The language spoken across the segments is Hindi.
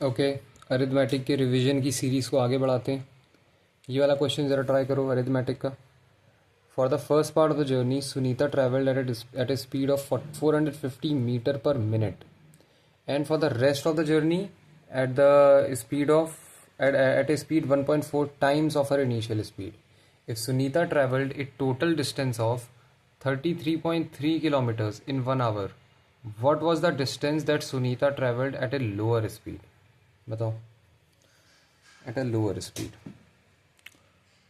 ओके, अरिथमेटिक के रिवीजन की सीरीज़ को आगे बढ़ाते हैं। ये वाला क्वेश्चन ज़रा ट्राई करो अरिथमेटिक का। For the first part of the journey Sunita travelled at a speed of 450 metre per minute and for the rest of the journey at the speed of at a speed 1.4 times of her initial speed. If Sunita traveled a total distance of 33.3 kilometers in 1 hour, what was the distance that Sunita traveled at a lower speed? बताओ, at a lower speed.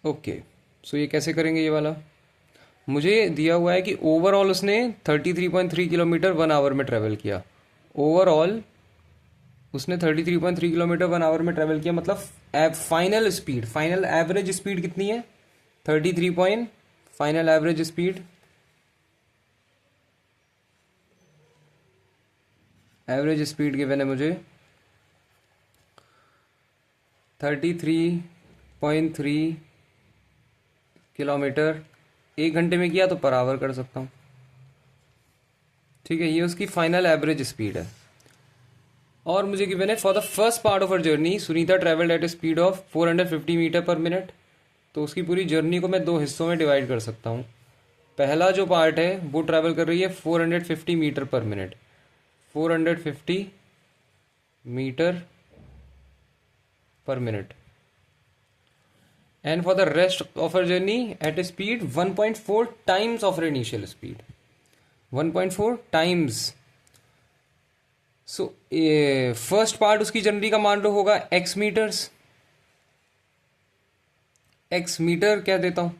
Okay, so ये कैसे करेंगे ये वाला। मुझे दिया हुआ है कि ओवरऑल उसने 33.3 किलोमीटर 1 आवर में ट्रेवल किया। ओवरऑल उसने 33.3 किलोमीटर 1 आवर में ट्रेवल किया, मतलब final speed, final average speed कितनी है? 33 point final average speed, average speed given है मुझे 33.3 किलोमीटर 1 घंटे में किया तो पर आवर कर सकता हूँ। ठीक है, ये उसकी फाइनल एवरेज स्पीड है। और मुझे गिवन है for the first part of our journey Sunita travelled at a speed of 450 metre per minute. तो उसकी पूरी जर्नी को मैं 2 हिस्सों में डिवाइड कर सकता हूँ। पहला जो पार्ट है वो ट्रैवल कर रही है 450 metre per minute, 450 metre per minute, and for the rest of our journey at a speed 1.4 times of her initial speed, 1.4 times. So first part उसकी जर्नी का मान लो होगा x मीटर्स, x मीटर कह देता हूं।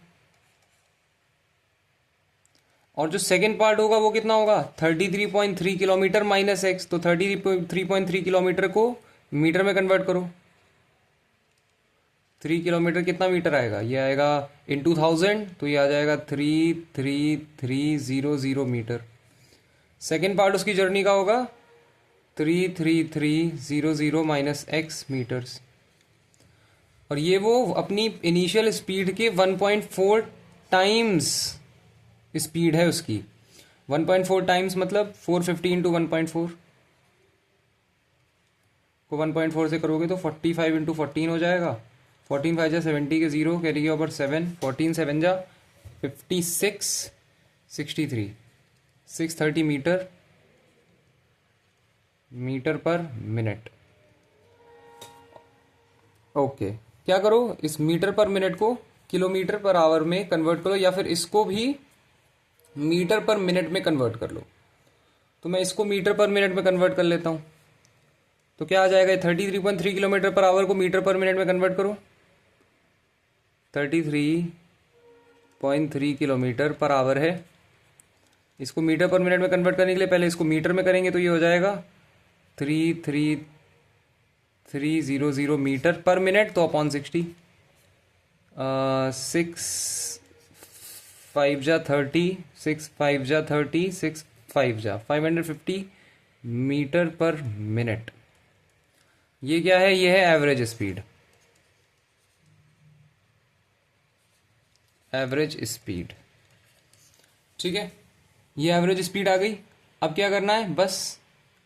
और जो सेकेंड पार्ट होगा वो कितना होगा? 33.3 किलोमीटर माइनस एक्स। तो 33.3 किलोमीटर को मीटर में कन्वर्ट करो। 3 किलोमीटर कितना मीटर आएगा? ये आएगा इन 2000, तो ये आ जाएगा 33300 मीटर। सेकेंड पार्ट उसकी जर्नी का होगा 33300 माइनस एक्स मीटर्स। और ये वो अपनी इनिशियल स्पीड के 1.4 टाइम्स स्पीड है उसकी। 1.4 टाइम्स मतलब 450 इंटू 1.4 को 1.4 से करोगे तो 45 इंटू 14 हो जाएगा। 14 5 जा 70 के 0 कैरी के ऊपर 7, 14 7 जा 56, 63, 630 मीटर पर मिनट। ओके, क्या करो, इस मीटर पर मिनट को किलोमीटर पर आवर में कन्वर्ट करो, या फिर इसको भी मीटर पर मिनट में कन्वर्ट कर लो। तो मैं इसको मीटर पर मिनट में कन्वर्ट कर लेता हूं। तो क्या आ जाएगा? 33.3 किलोमीटर पर आवर को मीटर पर मिनट में कन्वर्ट करो। 33.3 किलोमीटर पर आवर है। इसको मीटर पर मिनट में कन्वर्ट करने के लिए पहले इसको मीटर में करेंगे, तो ये हो जाएगा 33300 मीटर पर मिनट, तो अपॉन 60, 6 5 जा 30, 6 5 जा 30, 6 5 जा 550 मीटर पर मिनट। ये क्या है? ये है एवरेज स्पीड, एवरेज स्पीड। ठीक है, ये एवरेज स्पीड आ गई। अब क्या करना है? बस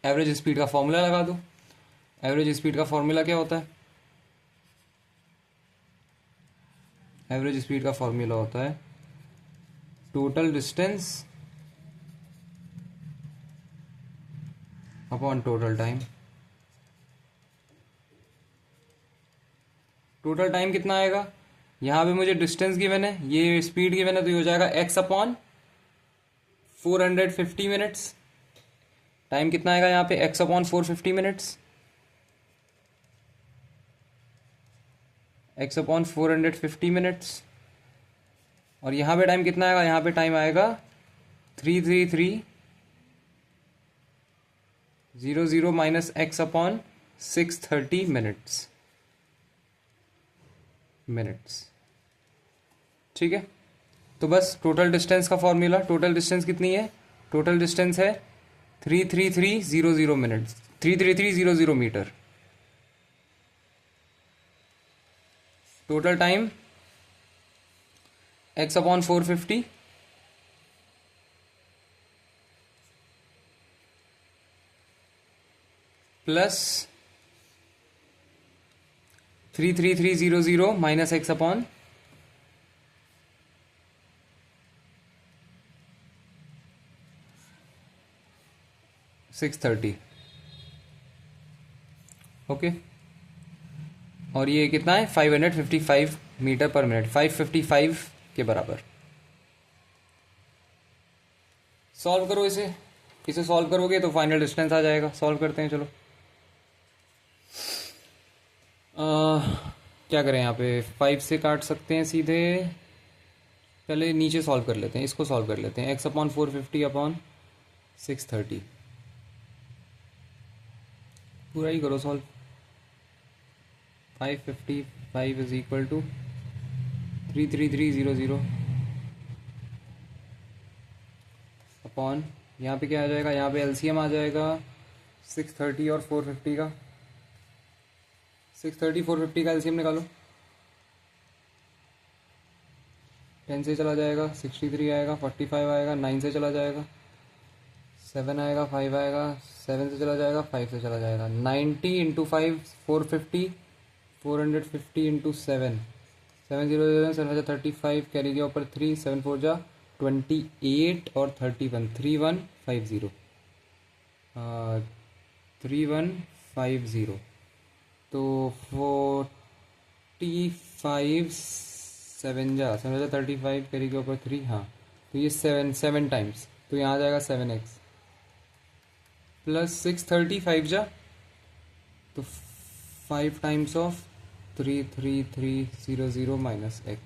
एवरेज स्पीड का फॉर्मूला लगा दो। एवरेज स्पीड का फॉर्मूला क्या होता है? एवरेज स्पीड का फॉर्मूला होता है total distance upon total time. Total time कितना आएगा? यहां पे मुझे डिस्टेंस गिवन है, ये स्पीड गिवन है, तो ये हो जाएगा x अपॉन 450 मिनट्स। टाइम कितना आएगा यहाँ पे? x upon 450 minutes, x upon 450 minutes. और यहाँ पे टाइम कितना आएगा? यहाँ पे टाइम आएगा 33300 माइनस x अपॉन 630 मिनट्स। ठीक है, तो बस टोटल डिस्टेंस का फॉर्मूला, टोटल डिस्टेंस कितनी है? टोटल डिस्टेंस है 33300 minutes, 33300 metre. Total time x upon 450 plus 33300 minus x upon 630। Okay, और ये कितना है 555 मीटर पर मिनट, 555 के बराबर। सॉल्व करो इसे सॉल्व करोगे तो फाइनल डिस्टेंस आ जाएगा। सॉल्व करते हैं, चलो। क्या करें यहाँ पे, 5 से काट सकते हैं सीधे। पहले नीचे सॉल्व कर लेते हैं, इसको सॉल्व कर लेते हैं। x अपॉन 450 अपॉन 630, पूरा ही करो solve. 555 is equal to 33300 upon, यहाँ पे क्या आ जाएगा, यहाँ पे एलसीएम आ जाएगा 630 और 450 का। 630 450 का एलसीएम निकालो। 10 से चला जाएगा 63 आएगा, 45 आएगा, 9 से चला जाएगा 7 आएगा, 5 आएगा, 7 से चला जाएगा, 5 से चला जाएगा। 90 इंटू 5 450, 450 इंटू 7 700 7 35, कैरी के ऊपर 3, 7 4 जा 28 और 31, 3150, 3150। तो 45 7 जा 35, कैरी के ऊपर 3, हाँ। तो ये 7 टाइम्स, तो यहाँ आ जाएगा 7x प्लस 635 जा, तो 5 टाइम्स ऑफ 33300 माइनस x।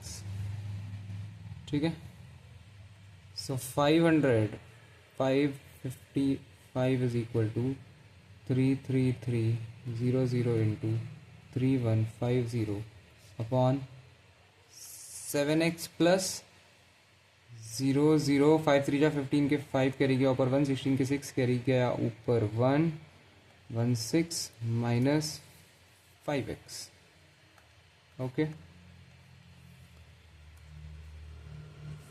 ठीक है, so 555 is equal to 33300 into 3150 upon 7x plus 00, 5 3 जा 15 के 5 कैरी गया ऊपर 1, 16 के 6 कैरी गया ऊपर 1, 16 minus 5x। Okay,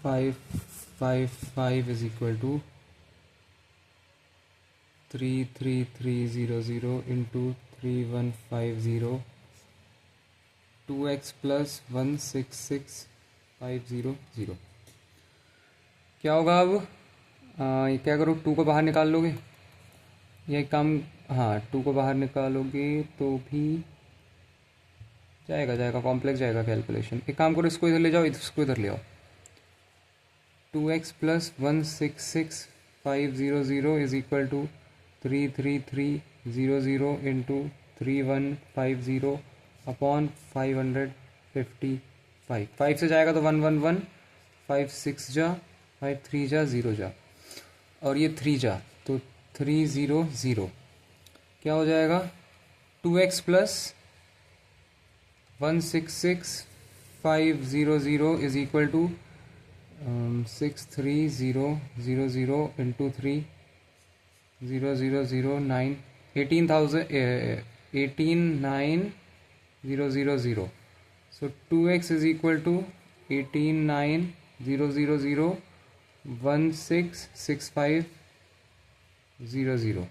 555 is equal to 33300 into 3150, 2x plus 166,500। क्या होगा अब, ये क्या करो, 2 को बाहर निकाल लोगे, ये एक काम, हाँ 2 को बाहर निकालोगे तो भी जाएगा कॉम्प्लेक्स जाएगा कैलकुलेशन। एक काम करो, इसको इधर ले जाओ, इसको इधर ले आओ। 2x plus 166,500 is equal to 33300 into 3150 upon 555। 5 से जाएगा तो 1 1 1, 5 6 जा, 5 3 जा 0 जा, और ये 3 जा, तो 300। क्या हो जाएगा, 2x plus 166,500 is equal to 63000 into 30009, 18,000 so 2x is equal to 18,900 166500।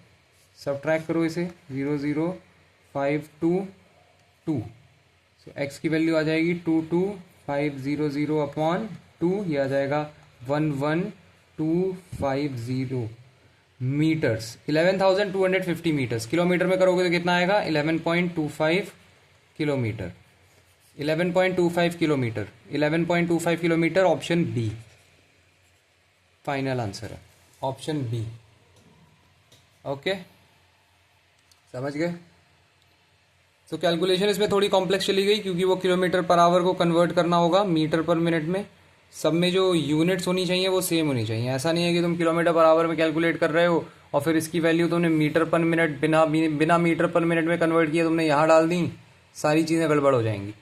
Subtract करो इसे, 00522, सो x की वैल्यू आ जाएगी 22500 अपॉन 2, ये आ जाएगा 11250 मीटर्स, 11,250 मीटर्स। किलोमीटर में करोगे तो कितना आएगा, 11.25 kilometre, 11.25 kilometre, 11.25 kilometre. Option B final answer है, ऑप्शन बी। ओके, समझ गए। तो कैलकुलेशन इसमें थोड़ी कॉम्प्लेक्स चली गई, क्योंकि वो किलोमीटर पर आवर को कन्वर्ट करना होगा मीटर पर मिनट में। सब में जो यूनिट्स होनी चाहिए वो सेम होनी चाहिए। ऐसा नहीं है कि तुम किलोमीटर पर आवर में कैलकुलेट कर रहे हो और फिर इसकी वैल्यू तुमने मीटर पर मिनट बिना मीटर पर मिनट में कन्वर्ट किया तुमने यहाँ डाल दी, सारी चीज़ें गड़बड़ हो जाएंगी।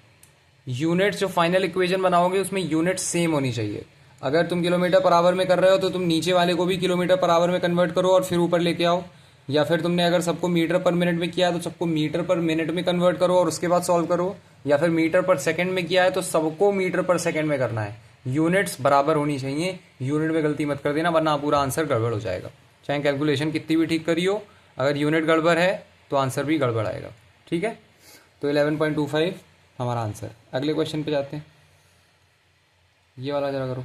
यूनिट्स जो फाइनल इक्वेशन बनाओगे उसमें यूनिट सेम होनी चाहिए। अगर तुम किलोमीटर पर आवर में कर रहे हो तो तुम नीचे वाले को भी किलोमीटर पर आवर में कन्वर्ट करो और फिर ऊपर लेके आओ, या फिर तुमने अगर सबको मीटर पर मिनट में किया है तो सबको मीटर पर मिनट में कन्वर्ट करो और उसके बाद सॉल्व करो, या फिर मीटर पर सेकंड में किया है तो सबको मीटर पर सेकंड में करना है। यूनिट्स बराबर होनी चाहिए, यूनिट में गलती मत कर देना, वरना पूरा आंसर गड़बड़ हो जाएगा। चाहे कैलकुलेशन कितनी भी ठीक करी हो, अगर यूनिट गड़बड़ है तो आंसर भी गड़बड़ आएगा। ठीक है, तो 11.25 हमारा आंसर। अगले क्वेश्चन पे जाते हैं, ये वाला जरा करो।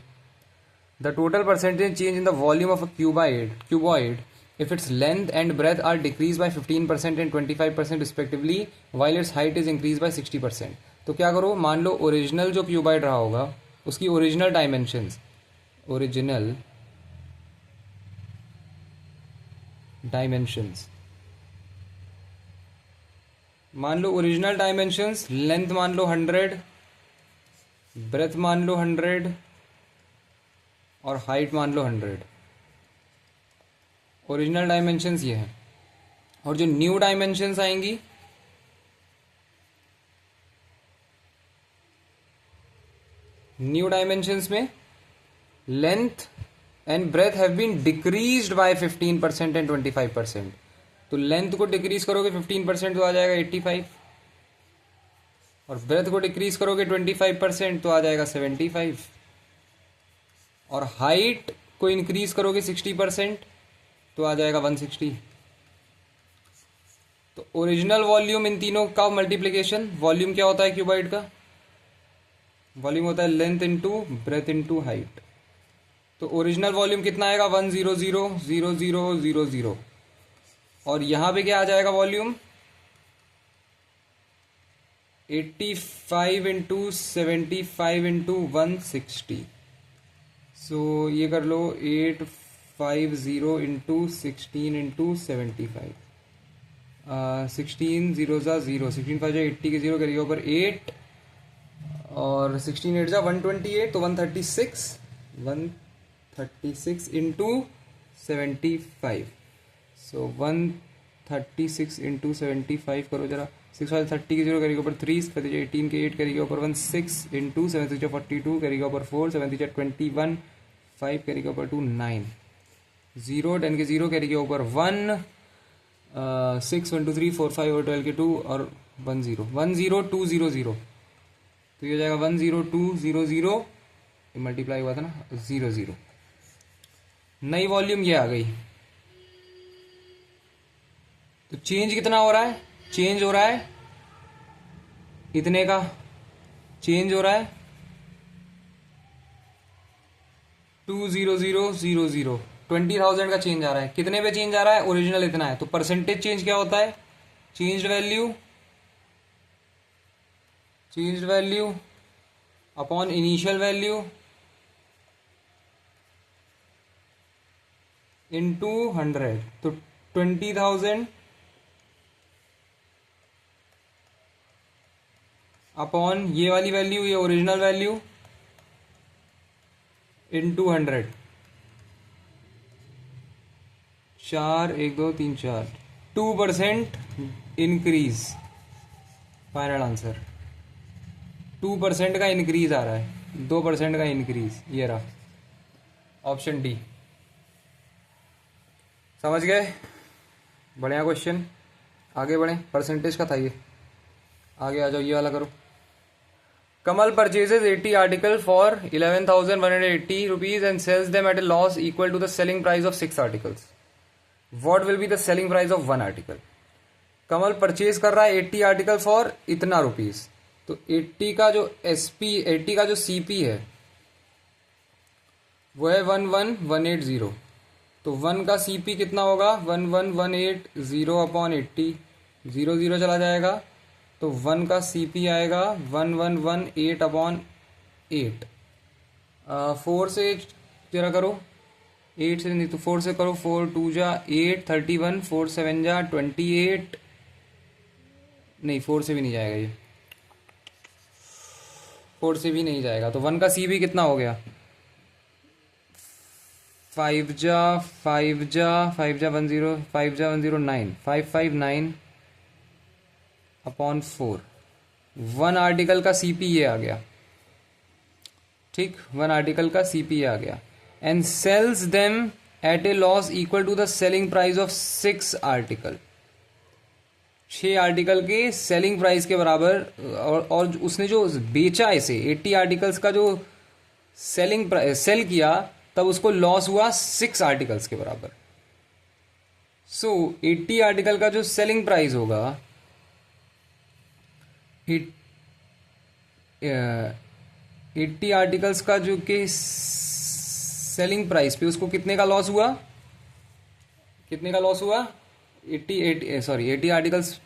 The total percentage change in the volume of a cuboid if its length and breadth are decreased by 15% and 25% respectively while its height is increased by 60%। तो क्या करो, मान लो ओरिजिनल जो क्यूबाइड रहा होगा उसकी ओरिजिनल डायमेंशंस मान लो ओरिजिनल डायमेंशंस, लेंथ मान लो 100, ब्रेथ मान लो 100 और हाइट मान लो 100। ओरिजिनल डायमेंशंस ये हैं। और जो न्यू डायमेंशंस आएंगी, न्यू डायमेंशंस में length and breadth have been decreased by 15% and 25%। तो लेंथ को डिक्रीज करोगे 15% तो आ जाएगा 85, और ब्रेथ को डिक्रीज करोगे 25% तो आ जाएगा 75, और हाइट को इंक्रीज करोगे 60% तो आ जाएगा 160। तो ओरिजिनल वॉल्यूम इन तीनों का मल्टीप्लिकेशन, वॉल्यूम क्या होता है क्यूबाइड का? वॉल्यूम होता है length into breadth into height. तो ओरिजिनल वॉल्यूम कितना आएगा? 100,000,000। और यहां पे क्या आ जाएगा वॉल्यूम? 85 into 75 into 160। सो ये कर लो 850 इंटू 16 इंटू 75। 16 0 ज़ा 0, 16 5 80 के 0 करिए ऊपर 8, और 16 8 ज़ा 128, तो 136 इंटू 75। सो 136 इंटू 75 करो जरा। 6 5 30 के 0 करेगा ऊपर 3, 18 के 8 करेगा ऊपर 1, 6 इंटू 7 6 42 करेगा ऊपर 4, 7 6 21, 5 करेगा ऊपर 2, 9, 0 10 के 0 करेगा ऊपर 1, 6 1 2 3 4 5 और 12 के 2 और 1 0 1 0 2 0 0। तो ये हो जाएगा 1 0 2 0 0, मल्टीप्लाई हुआ था ना 0 0। नई वॉल्यूम ये आ गई। तो चेंज कितना हो रहा है? चेंज हो रहा है इतने का, चेंज हो रहा है 200,000। 20,000 का चेंज आ रहा है। कितने पे चेंज आ रहा है? ओरिजिनल इतना है। तो परसेंटेज चेंज क्या होता है? Changed value upon initial value into 100। तो 20,000 अपॉन ये वाली वैल्यू, ये original value, into 100। 4 1 2 3 4, 2% increase. Final answer 2% का इंक्रीज आ रहा है, 2% का इंक्रीज। ये रहा ऑप्शन डी। समझ गए? बढ़िया क्वेश्चन। आगे बढ़े, परसेंटेज का था ये। आगे आ जाओ, ये वाला करो। Kamal purchases 80 article for 11,180 rupees and sales them at a loss equal to the selling price of 6 articles. What will be the selling price of 1 article? Kamal purchase कर रहा है 80 आर्टिकल फॉर इतना रुपीज। तो 80 का जो एसपी, 80 का जो सीपी है वो है 11,180। तो 1 का सीपी कितना होगा? 11,180 अपॉन 80, 0 0 चला जाएगा। तो 1 का सीपी आएगा 1118 अपॉन 8। 4 से जरा करो, 8 से नहीं तो 4 से करो। 4 2 जा 8, 31, 4 7 जा 28, नहीं 4 से भी नहीं जाएगा ये, 4 से भी नहीं जाएगा। तो 1 का सीपी कितना हो गया? 5 जा 5 जा 5 जा 10, 5 जा 109, 559 अपॉन 4। 1 आर्टिकल का सीपी ये आ गया, ठीक, 1 आर्टिकल का सीपी आ गया। And sales them at a loss equal to the selling price of 6 article. 6 article के सेलिंग प्राइस के बराबर। और उसने जो बेचा इसे 80 आर्टिकल्स का जो सेल किया, तब उसको लॉस हुआ 6 आर्टिकल्स के बराबर। सो 80 आर्टिकल का जो सेलिंग प्राइस होगा 80 आर्टिकल्स का जो कि सेलिंग प्राइस पे उसको कितने का लॉस हुआ, कितने का लॉस हुआ, 80 आर्टिकल्स,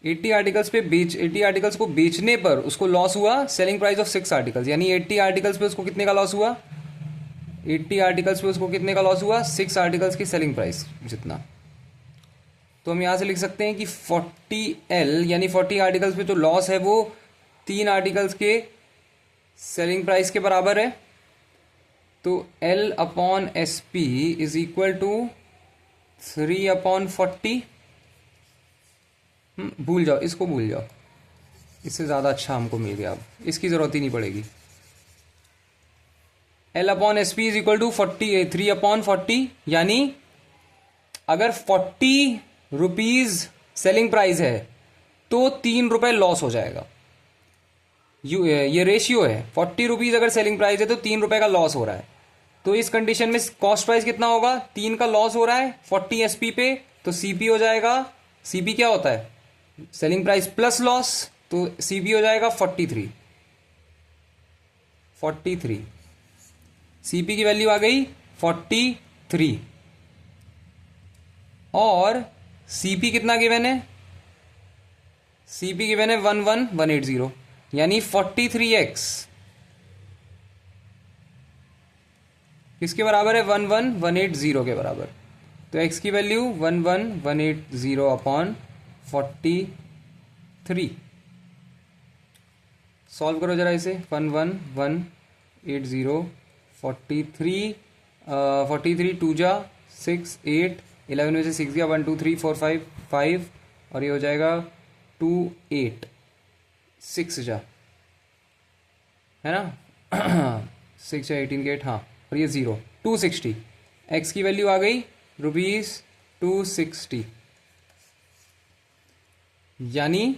80 आर्टिकल्स पे 80 आर्टिकल्स को बेचने पर उसको लॉस हुआ सेलिंग प्राइस ऑफ 6 आर्टिकल्स, यानी 80 आर्टिकल्स पे उसको कितने का लॉस हुआ, 80 आर्टिकल्स पे उसको कितने का लॉस हुआ, 6 आर्टिकल्स की सेलिंग प्राइस जितना। तो हम यहाँ से लिख सकते हैं कि 40L यानी 40 आर्टिकल्स पे जो लॉस है वो 3 आर्टिकल्स के सेलिंग प्राइस के बराबर है। तो L upon S P is equal to 3 upon 40। भूल जाओ, इसको भूल जाओ, इससे ज़्यादा अच्छा हमको मिल गया, अब इसकी ज़रूरत ही नहीं पड़ेगी। L upon S P is equal to 3 upon 40, यानी अगर 40 रुपीज़ सेलिंग प्राइस है तो 3 रुपये लॉस हो जाएगा। ये रेशियो है, 40 रुपीज़ अगर सेलिंग प्राइस है तो 3 रुपये का लॉस हो रहा है। तो इस कंडीशन में कॉस्ट प्राइस कितना होगा, 3 का लॉस हो रहा है 40 एसपी पे, तो सीपी हो जाएगा, सीपी क्या होता है, सेलिंग प्राइस प्लस लॉस, तो सीपी हो जाएगा 43। सीपी की वैल्यू आ गई 43 और सीपी कितना गिवन है, सीपी गिवन है 11180, यानी 43x किसके बराबर है, 11180 के बराबर। तो x की वैल्यू 11180 अपॉन 43। सॉल्व करो जरा इसे, 11180 43 43 2 जा 6 8 11 में से 6 गया 1 2 3 4 5 5 और ये हो जाएगा 2 8 6 जा, है ना 6 या 18 के 8, हाँ, और ये 0 260। x की वैल्यू आ गई ₹260, यानी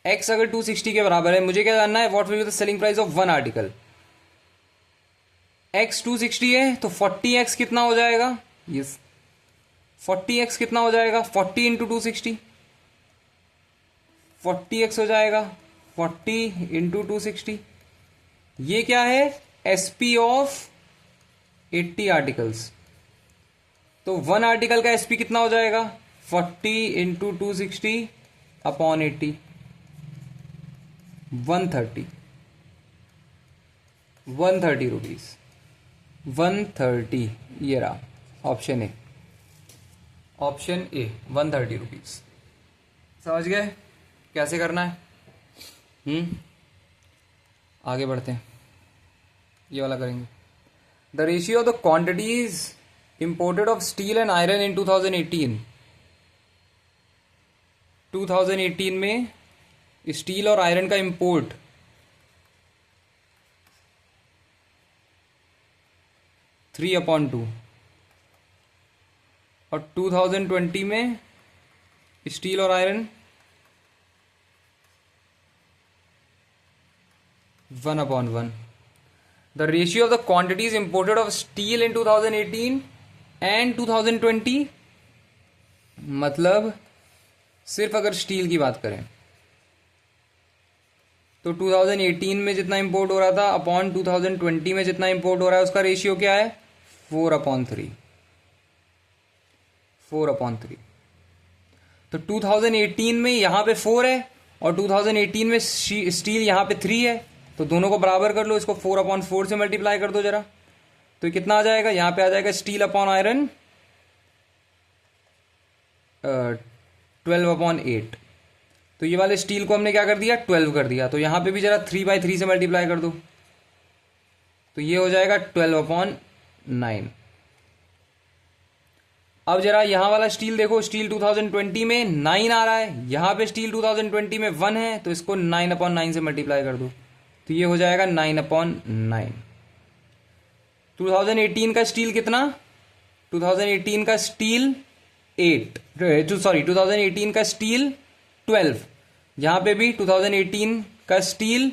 x अगर 260 के बराबर है, मुझे क्या जानना है, what will be the selling price of one article. x 260 है तो 40x कितना हो जाएगा, यस 40x कितना हो जाएगा, 40 इंटू 260, 40x हो जाएगा 40 इंटू 260। ये क्या है, एसपी ऑफ 80 आर्टिकल्स। तो वन आर्टिकल का एसपी कितना हो जाएगा, 40 इंटू 260 अपॉन 80, 130 रुपीज, 130। ये रहा option A, option A 130 rupees. समझ गए कैसे करना है। आगे बढ़ते हैं, ये वाला करेंगे। The ratio of the quantities imported of steel and iron in 2018 में स्टील और आयरन का इंपोर्ट 3/2 और 2020 में स्टील और iron 1/1। The ratio of the quantities imported of steel in 2018 and 2020, मतलब सिर्फ अगर स्टील की बात करें तो 2018 में जितना इंपोर्ट हो रहा था अपॉन 2020 में जितना इंपोर्ट हो रहा है उसका रेशियो क्या है, 4/3। तो 2018 में यहां पे 4 है और 2018 में स्टील यहां पे 3 है, तो दोनों को बराबर कर लो, इसको 4/4 से मल्टीप्लाई कर दो जरा, तो ये कितना आ जाएगा, यहां पे आ जाएगा स्टील अपॉन आयरन 12/8। तो ये वाले स्टील को हमने क्या कर दिया, 12 कर दिया, तो यहां पे भी जरा 3/3 से मल्टीप्लाई कर दो, तो ये हो जाएगा 12/9। अब जरा यहां वाला स्टील देखो, स्टील 2020 में 9 आ रहा है, यहां पे स्टील 2020 में 1 है, तो इसको 9/9 से मल्टीप्लाई कर दो, तो ये हो जाएगा 9/9। 2018 का स्टील कितना, 2018 का स्टील 2018 का स्टील 12, यहां पे भी 2018 का स्टील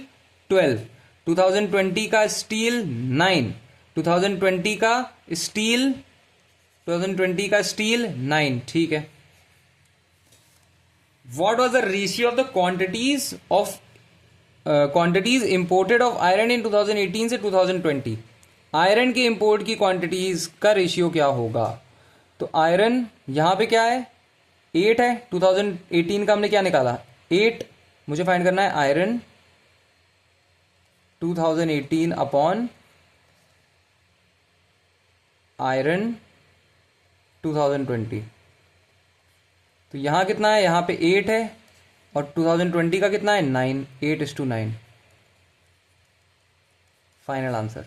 12, 2020 का स्टील 9, 2020 का स्टील 9, ठीक है। What was the ratio of the quantities imported of iron in 2018 से 2020? आयरन के इंपोर्ट की क्वांटिटीज का रेशियो क्या होगा? तो आयरन यहां पे क्या है, 8 है. 2018 का हमने क्या निकाला, 8. मुझे फाइंड करना है आयरन 2018 अपॉन आयरन 2020. तो यहां कितना है, यहां पे 8 है और 2020 का कितना है, 9. 8:9. Final answer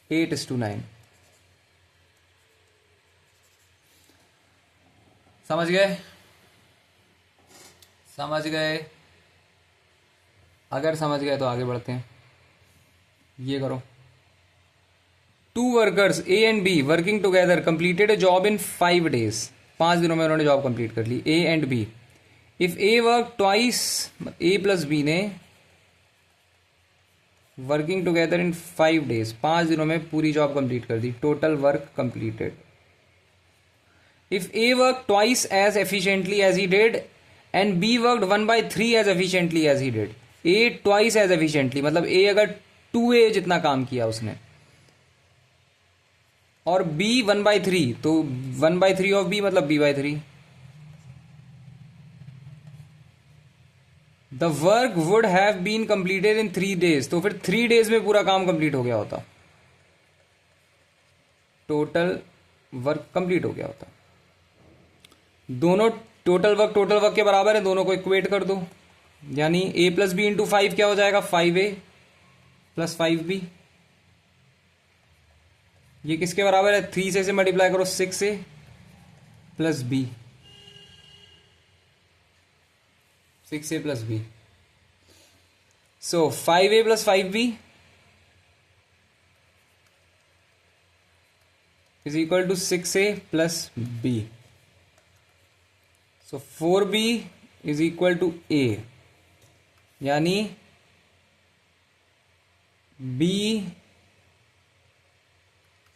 8:9. समझ गए? समझ गए? अगर समझ गए तो आगे बढ़ते हैं. ये करो. 2 workers A and B working together completed a job in 5 days. 5 दिनों में उन्होंने जॉब कंप्लीट कर ली. A and B. If A work twice, A plus B ने वर्किंग टुगेदर इन 5 days, 5 दिनों में पूरी जॉब कंप्लीट कर दी. Total work completed. If A work twice as efficiently as he did and B worked 1/3 as efficiently as he did. A twice as efficiently मतलब A अगर 2A जितना काम किया उसने और B 1/3, तो 1/3 ऑफ B मतलब B/3. The work would have been completed in 3 days. तो फिर 3 days में पूरा काम कंप्लीट हो गया होता. टोटल वर्क कंप्लीट हो गया होता. दोनों टोटल वर्क के बराबर है, दोनों को इक्वेट कर दो. यानी A प्लस बी इंटू 5 क्या हो जाएगा, 5A प्लस 5B. ये किसके बराबर है, 3 से मल्टीप्लाई करो 6A plus B. 6A plus B. So 5A plus 5B is equal to 6A plus B. So 4B is equal to A. यानी B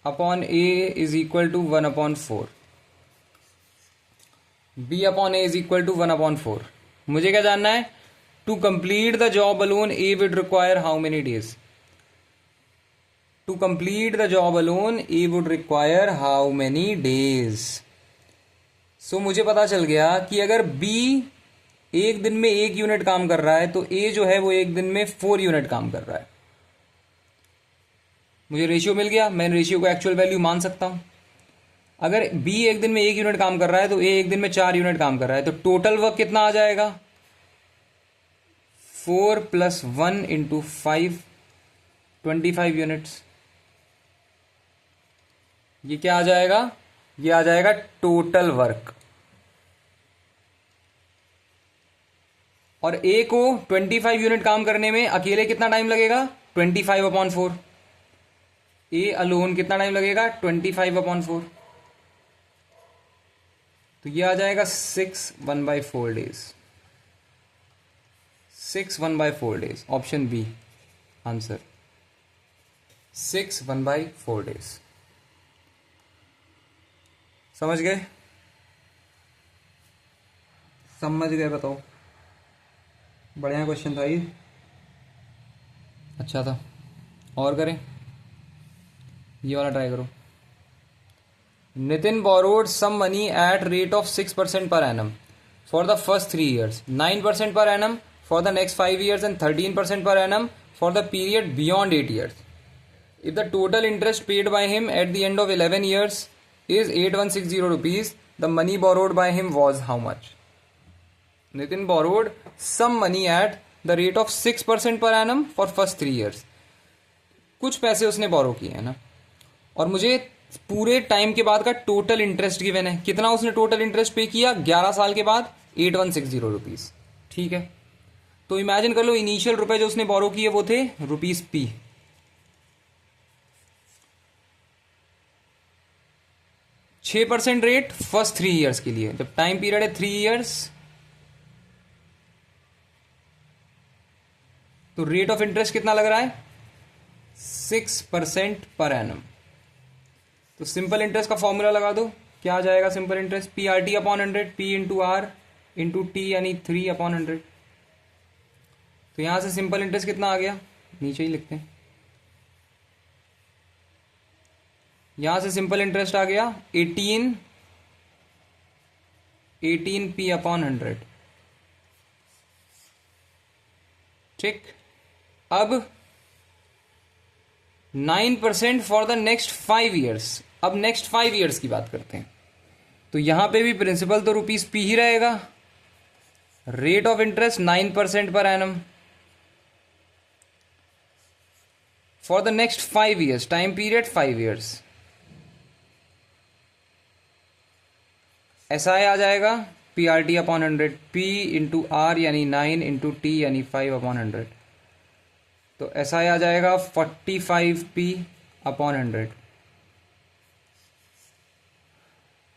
upon A is equal to 1/4. B upon A is equal to 1/4. मुझे क्या जानना है, to complete the job alone A would require how many days. To complete the job alone A would require how many days. So मुझे पता चल गया कि अगर B एक दिन में 1 यूनिट काम कर रहा है तो A जो है वो एक दिन में 4 यूनिट काम कर रहा है. मुझे रेशियो मिल गया, मैं रेशियो को एक्चुअल वैल्यू मान सकता हूं. अगर B एक दिन में 1 यूनिट काम कर रहा है तो A एक दिन में 4 यूनिट काम कर रहा है. तो टोटल वर्क कितना आ जाएगा, 4 + 1 × 5, 25 यूनिट्स. ये क्या आ जाएगा, ये आ जाएगा टोटल वर्क. और A को 25 यूनिट काम करने में अकेले कितना टाइम लगेगा, 25/4. A अलोन कितना टाइम लगेगा, 25/4. तो ये आ जाएगा 6 1/4 days. 6 1/4 days. Option B answer, 6 1/4 days. समझ गए? समझ गए? बताओ. बढ़िया क्वेश्चन था ये, अच्छा था. और करें, ये वाला ट्राई करो. Nitin borrowed some money at rate of 6% per annum for the first 3 years, 9% per annum for the next 5 years and 13% per annum for the period beyond 8 years. If the total interest paid by him at the end of 11 years is 8160 rupees, the money borrowed by him was how much? Nitin borrowed some money at the rate of 6% per annum for first 3 years. कुछ पैसे उसने बोरो किए हैं ना, और मुझे पूरे टाइम के बाद का टोटल इंटरेस्ट गिवन है. कितना उसने टोटल इंटरेस्ट पे किया 11 साल के बाद, 8160 रुपीज. ठीक है, तो इमेजिन कर लो इनिशियल रुपए जो उसने बोरो किए वो थे ₹P. 6% रेट फर्स्ट 3 इयर्स के लिए. जब टाइम पीरियड है 3 इयर्स, तो रेट ऑफ इंटरेस्ट कितना लग रहा है, 6% पर एनम. तो सिंपल इंटरेस्ट का फॉर्मूला लगा दो, क्या आ जाएगा simple interest, PRT/100, P × R into T यानी 3/100। तो यहां से सिंपल इंटरेस्ट कितना आ गया, नीचे ही लिखते हैं। यहां से सिंपल इंटरेस्ट आ गया 18p/100। ठीक, अब 9% फॉर द नेक्स्ट 5 ईयर्स। अब नेक्स्ट 5 ईयर्स की बात करते हैं। तो यहां पे भी प्रिंसिपल तो रुपीज पी ही रहेगा, rate of interest 9% per annum for the next 5 years, time period 5 years. S I आ जाएगा PRT/100, P इंटू आर यानी 9 इंटू टी यानी 5/100। तो एस आई आ जाएगा 45p/100।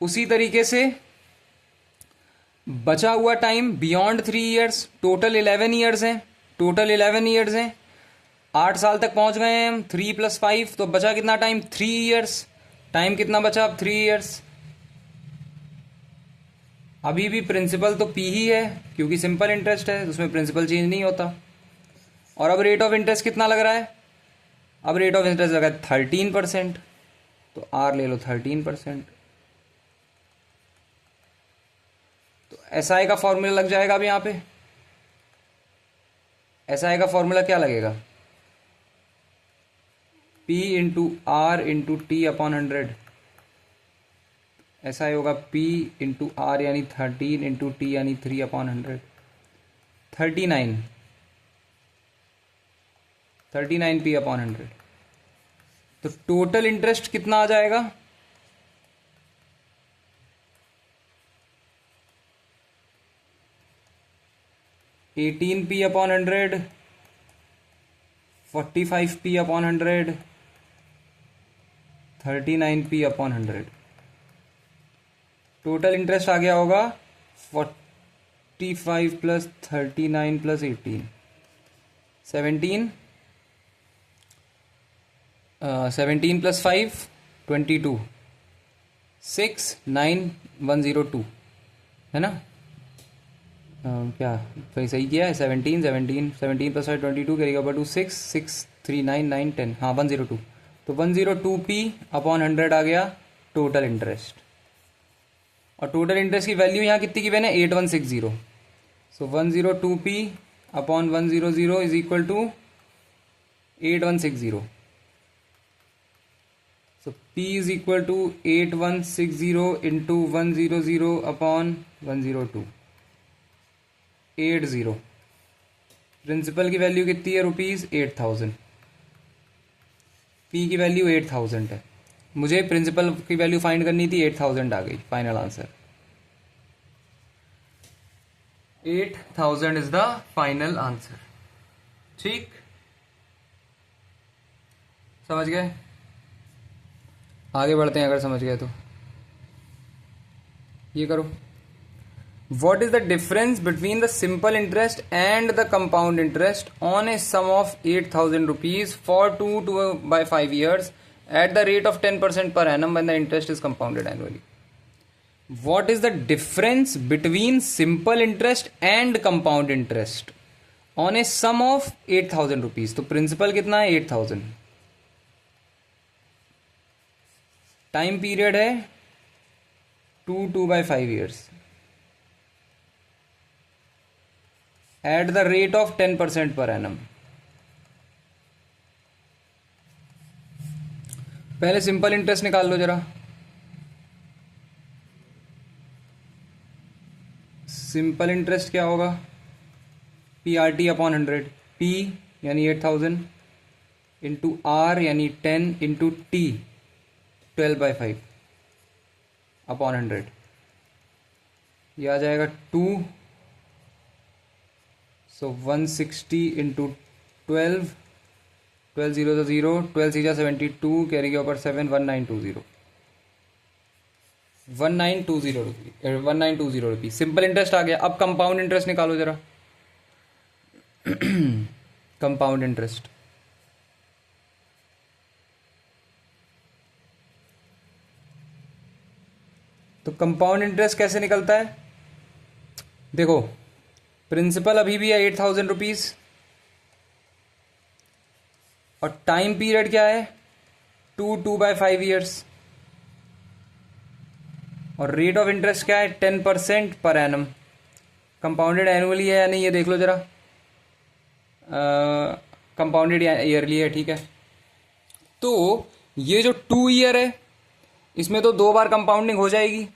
उसी तरीके से बचा हुआ time beyond 3 years, total 11 years हैं, टोटल 11 ईयर्स हैं। 8 साल तक पहुंच गए हैं हम, 3 + 5, तो बचा कितना टाइम, 3 ईयर्स। टाइम कितना बचा अब, 3 ईयर्स। अभी भी प्रिंसिपल तो पी ही है क्योंकि सिंपल इंटरेस्ट है, उसमें प्रिंसिपल चेंज नहीं होता। और अब रेट ऑफ इंटरेस्ट कितना लग रहा है, अब रेट ऑफ इंटरेस्ट लगा है 13%, तो आर ले लो 13%। तो एस आई का फॉर्मूला लग जाएगा अब यहाँ पे। एस आई का फॉर्मूला क्या लगेगा, P into R into T/100। ऐसा ही होगा P इंटू आर यानी 13 इंटू टी यानी 3/100। 39p/100। तो टोटल इंटरेस्ट कितना आ जाएगा, $18p/100, 45p/100, 39p/100। Total interest आ गया होगा 45 + 39 + 18, 17 17 + 5 22, 69102 है ना। क्या सही सही किया है, 17 17 17 + 5 22 करेगा बट 6 6 3 9 9 10, हाँ 102। तो 102p/100 आ गया टोटल इंटरेस्ट। और टोटल इंटरेस्ट की वैल्यू यहाँ कितनी गिवन है, 8160। So 102p/100 is equal to 8160। So p is equal to 8160 into 100/102, 80। Principal की वैल्यू कितनी है, ₹8000। p की वैल्यू 8000 है, मुझे प्रिंसिपल की वैल्यू फाइंड करनी थी, 8000 आ गई। Final answer 8000 is the final answer. ठीक, समझ गए, आगे बढ़ते हैं अगर समझ गए तो। ये करो, what is the difference between the simple interest and the compound interest on a sum of 8000 rupees for 2/5 years at the rate of 10% per annum when the interest is compounded annually? What is the difference between simple interest and compound interest on a sum of 8000 rupees? तो प्रिंसिपल कितना है, 8000। टाइम पीरियड है 2/5 years at the rate of 10% per annum। पहले सिंपल इंटरेस्ट निकाल लो जरा। सिंपल इंटरेस्ट क्या होगा, PRT/100, P यानी 8000 इंटू R यानी 10 इंटू T 12/5/100। ये आ जाएगा 2, सो 160 इंटू 12, 12 0 0, 12 6 72, कैरी के ऊपर 7, 1920, 1920 रुपीज सिंपल इंटरेस्ट आ गया। अब कंपाउंड इंटरेस्ट निकालो जरा। कंपाउंड इंटरेस्ट, तो कंपाउंड इंटरेस्ट कैसे निकलता है, देखो प्रिंसिपल अभी भी है 8,000 रुपीज और टाइम पीरियड क्या है 2/5 ईयर्स और रेट ऑफ इंटरेस्ट क्या है 10% पर एनम। कंपाउंडेड एनुअली है या नहीं ये देख लो जरा। कंपाउंडेड ईयरली है, ठीक है। तो ये जो 2 ईयर है इसमें तो 2 बार कंपाउंडिंग हो जाएगी,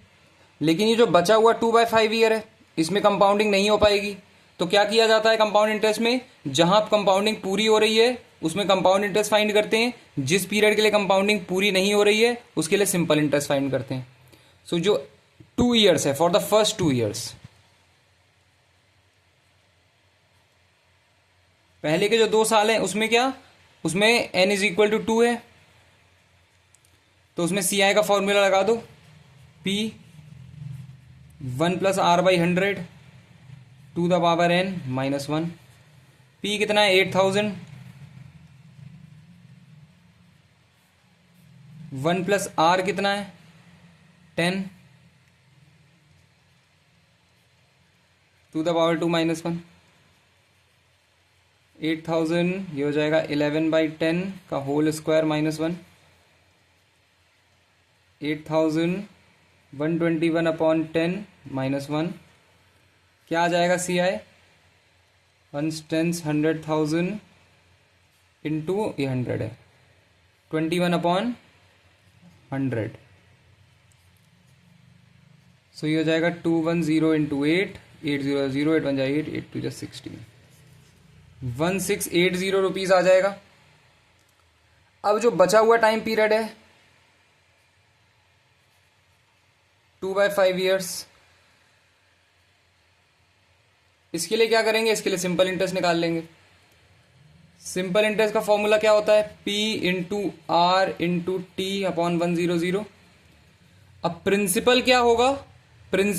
लेकिन ये जो बचा हुआ 2/5 ईयर है इसमें कंपाउंडिंग नहीं हो पाएगी। तो क्या किया जाता है कंपाउंड इंटरेस्ट में, जहां कंपाउंडिंग पूरी हो रही है उसमें कंपाउंड इंटरेस्ट फाइंड करते हैं, जिस पीरियड के लिए कंपाउंडिंग पूरी नहीं हो रही है उसके लिए सिंपल इंटरेस्ट फाइंड करते हैं। सो जो 2 ईयर्स है फॉर द फर्स्ट 2 ईयर्स, पहले के जो 2 साल हैं उसमें क्या, उसमें n इज इक्वल टू 2 है, तो उसमें सी आई का फॉर्मूला लगा दो, P 1 + r/100 to the power n -1। P कितना है 8,000, 1 + r कितना है 10 टू द पावर 2 -1। 8,000 ये हो जाएगा 11/10 का होल स्क्वायर -1। 8,000 121/10 -1 क्या आ जाएगा सी आई 1/10,000 इंटू ये 100 है 21/100। सो ये हो जाएगा 210 इंटू 8 800 8 1 जा 8 8 2 जा 16 1680 रुपीज आ जाएगा। अब जो बचा हुआ टाइम पीरियड है 2/5 ईयर्स, इसके लिए क्या करेंगे, इसके लिए सिंपल इंटरेस्ट निकाल लेंगे। सिंपल इंटरेस्ट का फॉर्मूला क्या होता है P into R into T upon 100। अब प्रिंसिपल क्या होगा,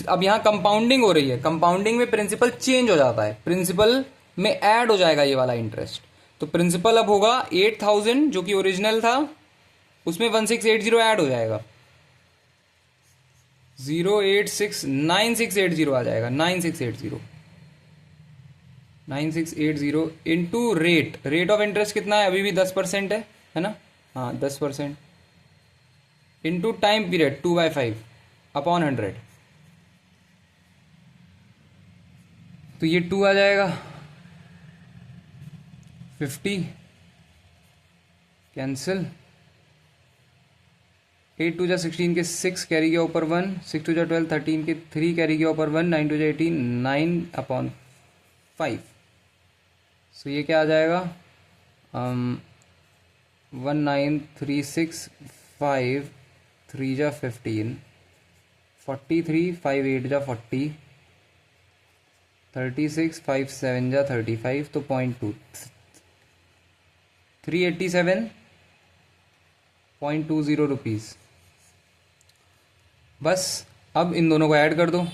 अब यहां कंपाउंडिंग हो रही है, कंपाउंडिंग में प्रिंसिपल चेंज हो जाता है, प्रिंसिपल में ऐड हो जाएगा ये वाला इंटरेस्ट। तो प्रिंसिपल अब होगा 8,000 जो कि ओरिजिनल था उसमें 1680 ऐड हो जाएगा, 0869680 आ जाएगा 9680 इंटू रेट ऑफ इंटरेस्ट कितना है, अभी भी 10% है ना, हाँ 10% इंटू टाइम पीरियड 2/5 अपॉन 100। तो ये 2 आ जाएगा 50 कैंसिल, 8 2 जा 16 के 6 कैरी गया ऊपर 1, 6 2 जा 12 13 के 3 कैरी गया ऊपर 1, 9 2 जा 18 9/5। सो ये क्या आ जाएगा 19365 3 जा 15 43 5 8 जा 40 36 5 7 जा 35 तो 0.2 387.20 रुपीज। बस अब इन दोनों को ऐड कर दो,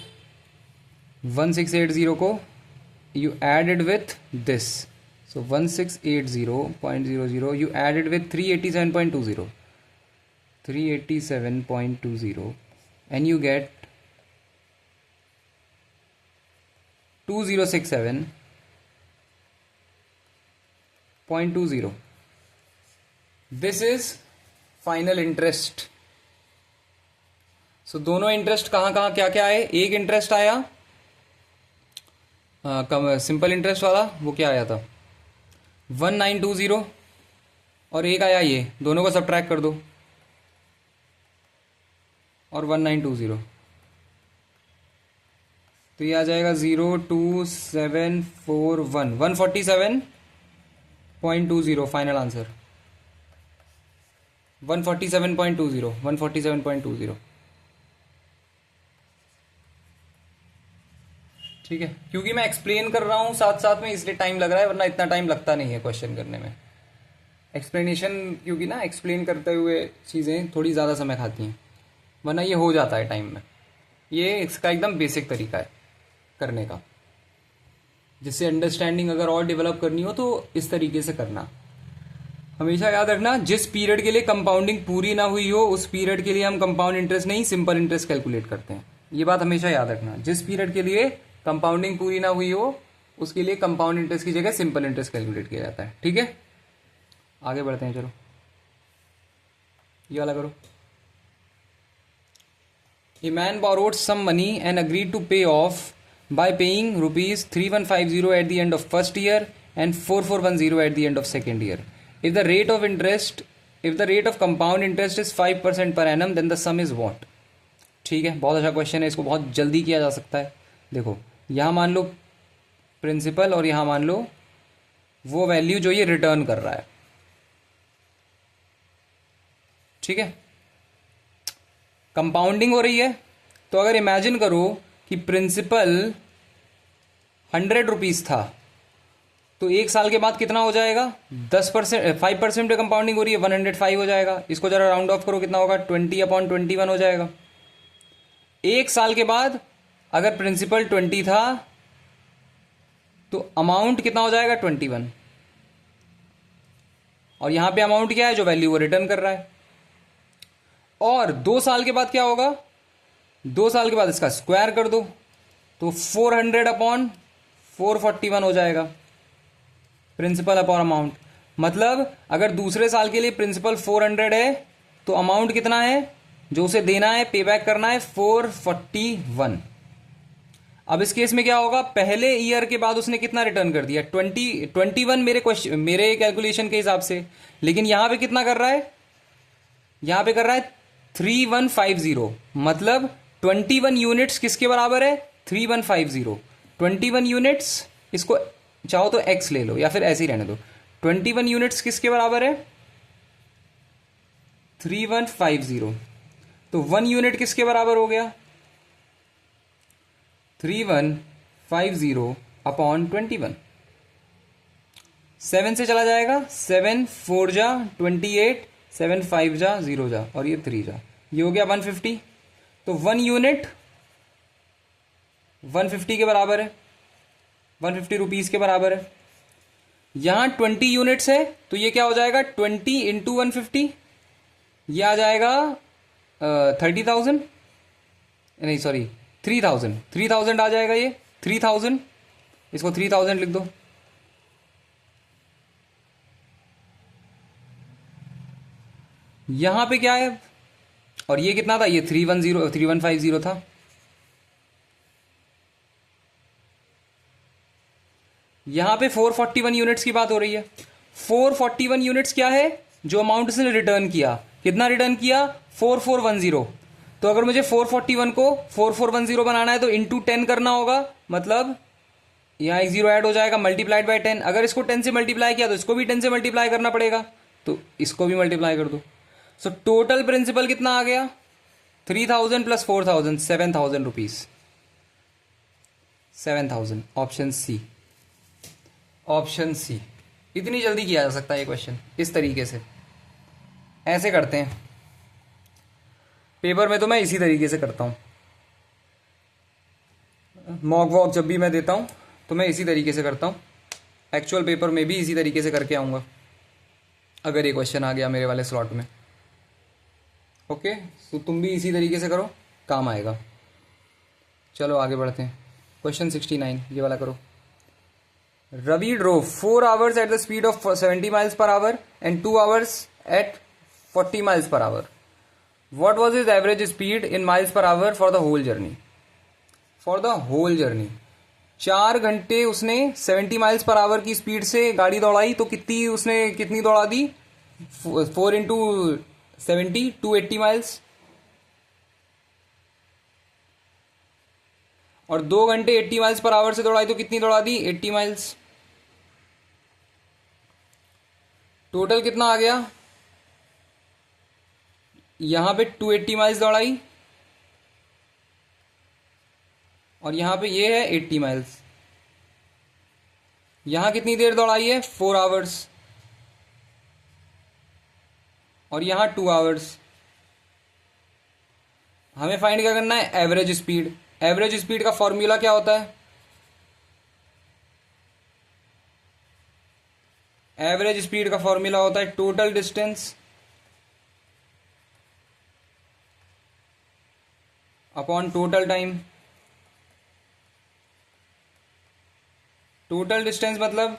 1680 को you added with this, so 1680.00 you added with 387.20 and you get 2067.20। This is final interest. So दोनों इंटरेस्ट कहाँ कहाँ क्या क्या आए, एक इंटरेस्ट आया सिंपल इंटरेस्ट वाला, वो क्या आया था 1920 और एक आया ये, दोनों को सब्ट्रैक्ट कर दो और 1920 तो ये आ जाएगा 02741 147.20 फाइनल आंसर 147.20 ठीक है। क्योंकि मैं एक्सप्लेन कर रहा हूं साथ साथ में इसलिए टाइम लग रहा है, वरना इतना टाइम लगता नहीं है क्वेश्चन करने में। एक्सप्लेनेशन क्योंकि ना एक्सप्लेन करते हुए चीज़ें थोड़ी ज़्यादा समय खाती हैं, वरना ये हो जाता है टाइम में। ये इसका एकदम बेसिक तरीका है करने का, जिससे अंडरस्टैंडिंग अगर और डेवलप करनी हो तो इस तरीके से करना। हमेशा याद रखना जिस पीरियड के लिए कंपाउंडिंग पूरी ना हुई हो उस पीरियड के लिए हम कंपाउंड इंटरेस्ट नहीं सिंपल इंटरेस्ट कैलकुलेट करते हैं। ये बात हमेशा याद रखना, जिस पीरियड के लिए कंपाउंडिंग पूरी ना हुई हो उसके लिए कंपाउंड इंटरेस्ट की जगह सिंपल इंटरेस्ट कैलकुलेट किया जाता है। ठीक है, आगे बढ़ते हैं। चलो ये वाला करो। A man borrowed some money and agreed to pay off by paying rupees 3150 at the end of first year and 4410 at the end of second year. If the rate of compound interest is 5% per annum, then the sum is what? ठीक है, बहुत अच्छा क्वेश्चन है, इसको बहुत जल्दी किया जा सकता है। देखो यहाँ मान लो प्रिंसिपल और यहाँ मान लो वो वैल्यू जो ये रिटर्न कर रहा है। ठीक है, कंपाउंडिंग हो रही है, तो अगर इमेजिन करो कि प्रिंसिपल 100 रुपीज था तो एक साल के बाद कितना हो जाएगा? 10%, 5% पे कंपाउंडिंग हो रही है, 105 हो जाएगा। इसको जरा राउंड ऑफ करो, कितना होगा? 20/21 हो जाएगा। एक साल के बाद अगर प्रिंसिपल 20 था तो अमाउंट कितना हो जाएगा? 21। और यहां पे अमाउंट क्या है? जो वैल्यू वो रिटर्न कर रहा है। और 2 साल के बाद क्या होगा? 2 साल के बाद इसका स्क्वायर कर दो तो 400/441 हो जाएगा प्रिंसिपल अपॉन अमाउंट। मतलब अगर दूसरे साल के लिए प्रिंसिपल 400 है तो अमाउंट कितना है जो उसे देना है, पे बैक करना है? 441। अब इस केस में क्या होगा? पहले ईयर के बाद उसने कितना रिटर्न कर दिया? 21 मेरे कैलकुलेशन के हिसाब से। लेकिन यहां पे कितना कर रहा है? यहां पे कर रहा है 3150। मतलब 21 यूनिट्स किसके बराबर है? 3150। 21 यूनिट्स, इसको चाहो तो x ले लो या फिर ऐसे ही रहने दो। 21 यूनिट्स किसके बराबर है? 3150। तो 1 यूनिट किसके बराबर हो गया? 3150/21। 7 से चला जाएगा, 7 4 जा 28, 7 5 जा 0 जा और ये 3 जा, ये हो गया 150। तो 1 यूनिट 150 के बराबर है, 150 रुपीज के बराबर है। यहां 20 यूनिट्स है तो ये क्या हो जाएगा? 20 इंटू 150, ये आ जाएगा 30,000, नहीं सॉरी 3,000 आ जाएगा। ये 3,000, इसको 3,000 लिख दो। यहां पे क्या है? और ये कितना था? ये 3150 था। यहां पे 441 यूनिट्स की बात हो रही है। 441 यूनिट्स क्या है? जो अमाउंट उसने रिटर्न किया। कितना रिटर्न किया? 4410। तो अगर मुझे 441 को 4410 बनाना है तो इंटू 10 करना होगा। मतलब यहां एक जीरो ऐड हो जाएगा, मल्टीप्लाइड बाय 10। अगर इसको 10 से मल्टीप्लाई किया तो इसको भी 10 से मल्टीप्लाई करना पड़ेगा, तो इसको भी मल्टीप्लाई कर दो। सो टोटल प्रिंसिपल कितना आ गया? 3000 plus 4000, 7000 rupees. 7000। Option C, option C. इतनी जल्दी किया जा सकता है ये क्वेश्चन इस तरीके से। ऐसे करते हैं पेपर में, तो मैं इसी तरीके से करता हूं। मॉक वॉक जब भी मैं देता हूं तो मैं इसी तरीके से करता हूं। एक्चुअल पेपर में भी इसी तरीके से करके आऊंगा अगर ये क्वेश्चन आ गया मेरे वाले स्लॉट में। ओके, तो तुम भी इसी तरीके से करो, काम आएगा। चलो आगे बढ़ते हैं। क्वेश्चन 69 ये वाला करो। Ravi drove 4 hours at the speed of 70 miles per hour and 2 hours at 40 miles per hour. What was his average speed in miles per hour for the whole journey? For the whole journey 4 घंटे उसने 70 माइल्स पर आवर की स्पीड से गाड़ी दौड़ाई, तो कितनी दौड़ा दी? 4 इंटू 70, 280 माइल्स। और 2 घंटे 80 माइल्स पर आवर से दौड़ाई तो कितनी दौड़ा दी? 80 माइल्स। टोटल कितना आ गया? यहां पे 280 माइल्स दौड़ाई और यहां पे ये है 80 माइल्स। यहां कितनी देर दौड़ाई है? 4 आवर्स। और यहां 2 आवर्स। हमें फाइंड क्या करना है? Average speed. एवरेज स्पीड का फॉर्मूला क्या होता है? एवरेज स्पीड का फॉर्मूला होता है total distance upon total time. Total distance मतलब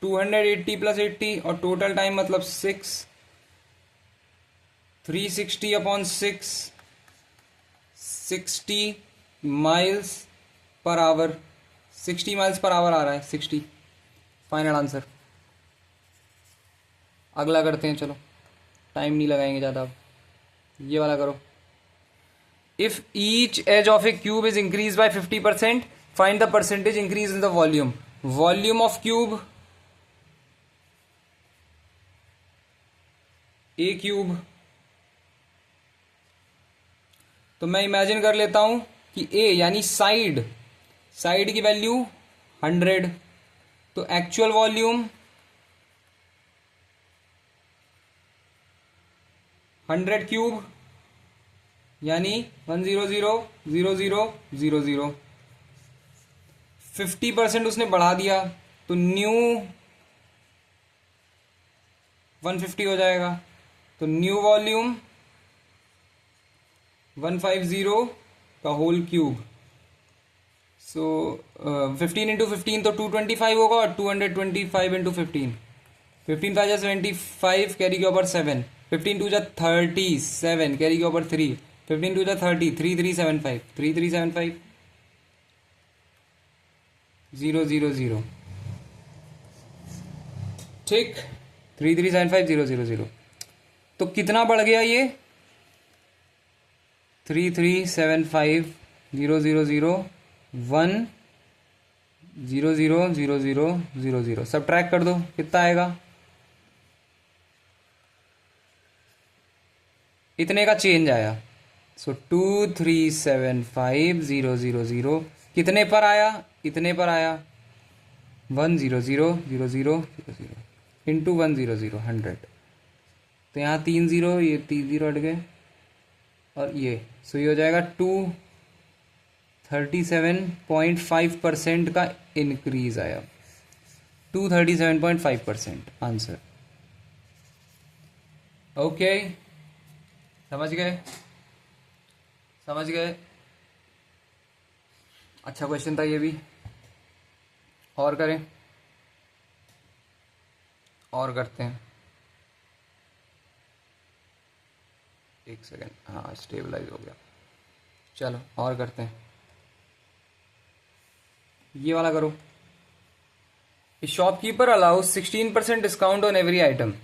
280 प्लस 80 और टोटल टाइम मतलब 6, 360 upon 6, 60 miles per hour, 60 miles per hour आ रहा है, 60 फाइनल आंसर। अगला करते हैं, चलो टाइम नहीं लगाएंगे ज़्यादा। अब ये वाला करो। If each edge of a cube is increase by 50%, find the percentage increase in the volume. Volume of cube, a cube, तो मैं इमेजिन कर लेता हूं कि ए यानी साइड, साइड की वैल्यू 100, तो एक्चुअल वॉल्यूम 100 क्यूब यानी 100,000,000। 50% उसने बढ़ा दिया तो न्यू 150 हो जाएगा, तो न्यू वॉल्यूम 150 का होल क्यूब। सो 15 इंटू 15 तो 225 होगा, और 225 इंटू 15, 15 5 जा 75, कैरी के ऊपर 7, 15 2 जा 37, कैरी के ऊपर 3, 15 2 जा 30, 3375, 3375 000, ठीक, 3375 000। तो कितना बढ़ गया ये? 3375 000 1 000000। सब ट्रैक कर दो, कितना आएगा? इतने का चेंज आया। सो 2375 000 कितने पर आया? इतने पर आया 100,000,000 इंटू 100 100। तो यहाँ 3 0, ये 3 0 हट गए, और ये सो ये हो जाएगा 237.5% का इंक्रीज आया, 237.5% आंसर। ओके, समझ गए? समझ गए? अच्छा क्वेश्चन था ये भी। और करें? और करते हैं, एक सेकेंड। हाँ, स्टेबलाइज हो गया। चलो और करते हैं, ये वाला करो। A shopkeeper allows 16% discount on every item.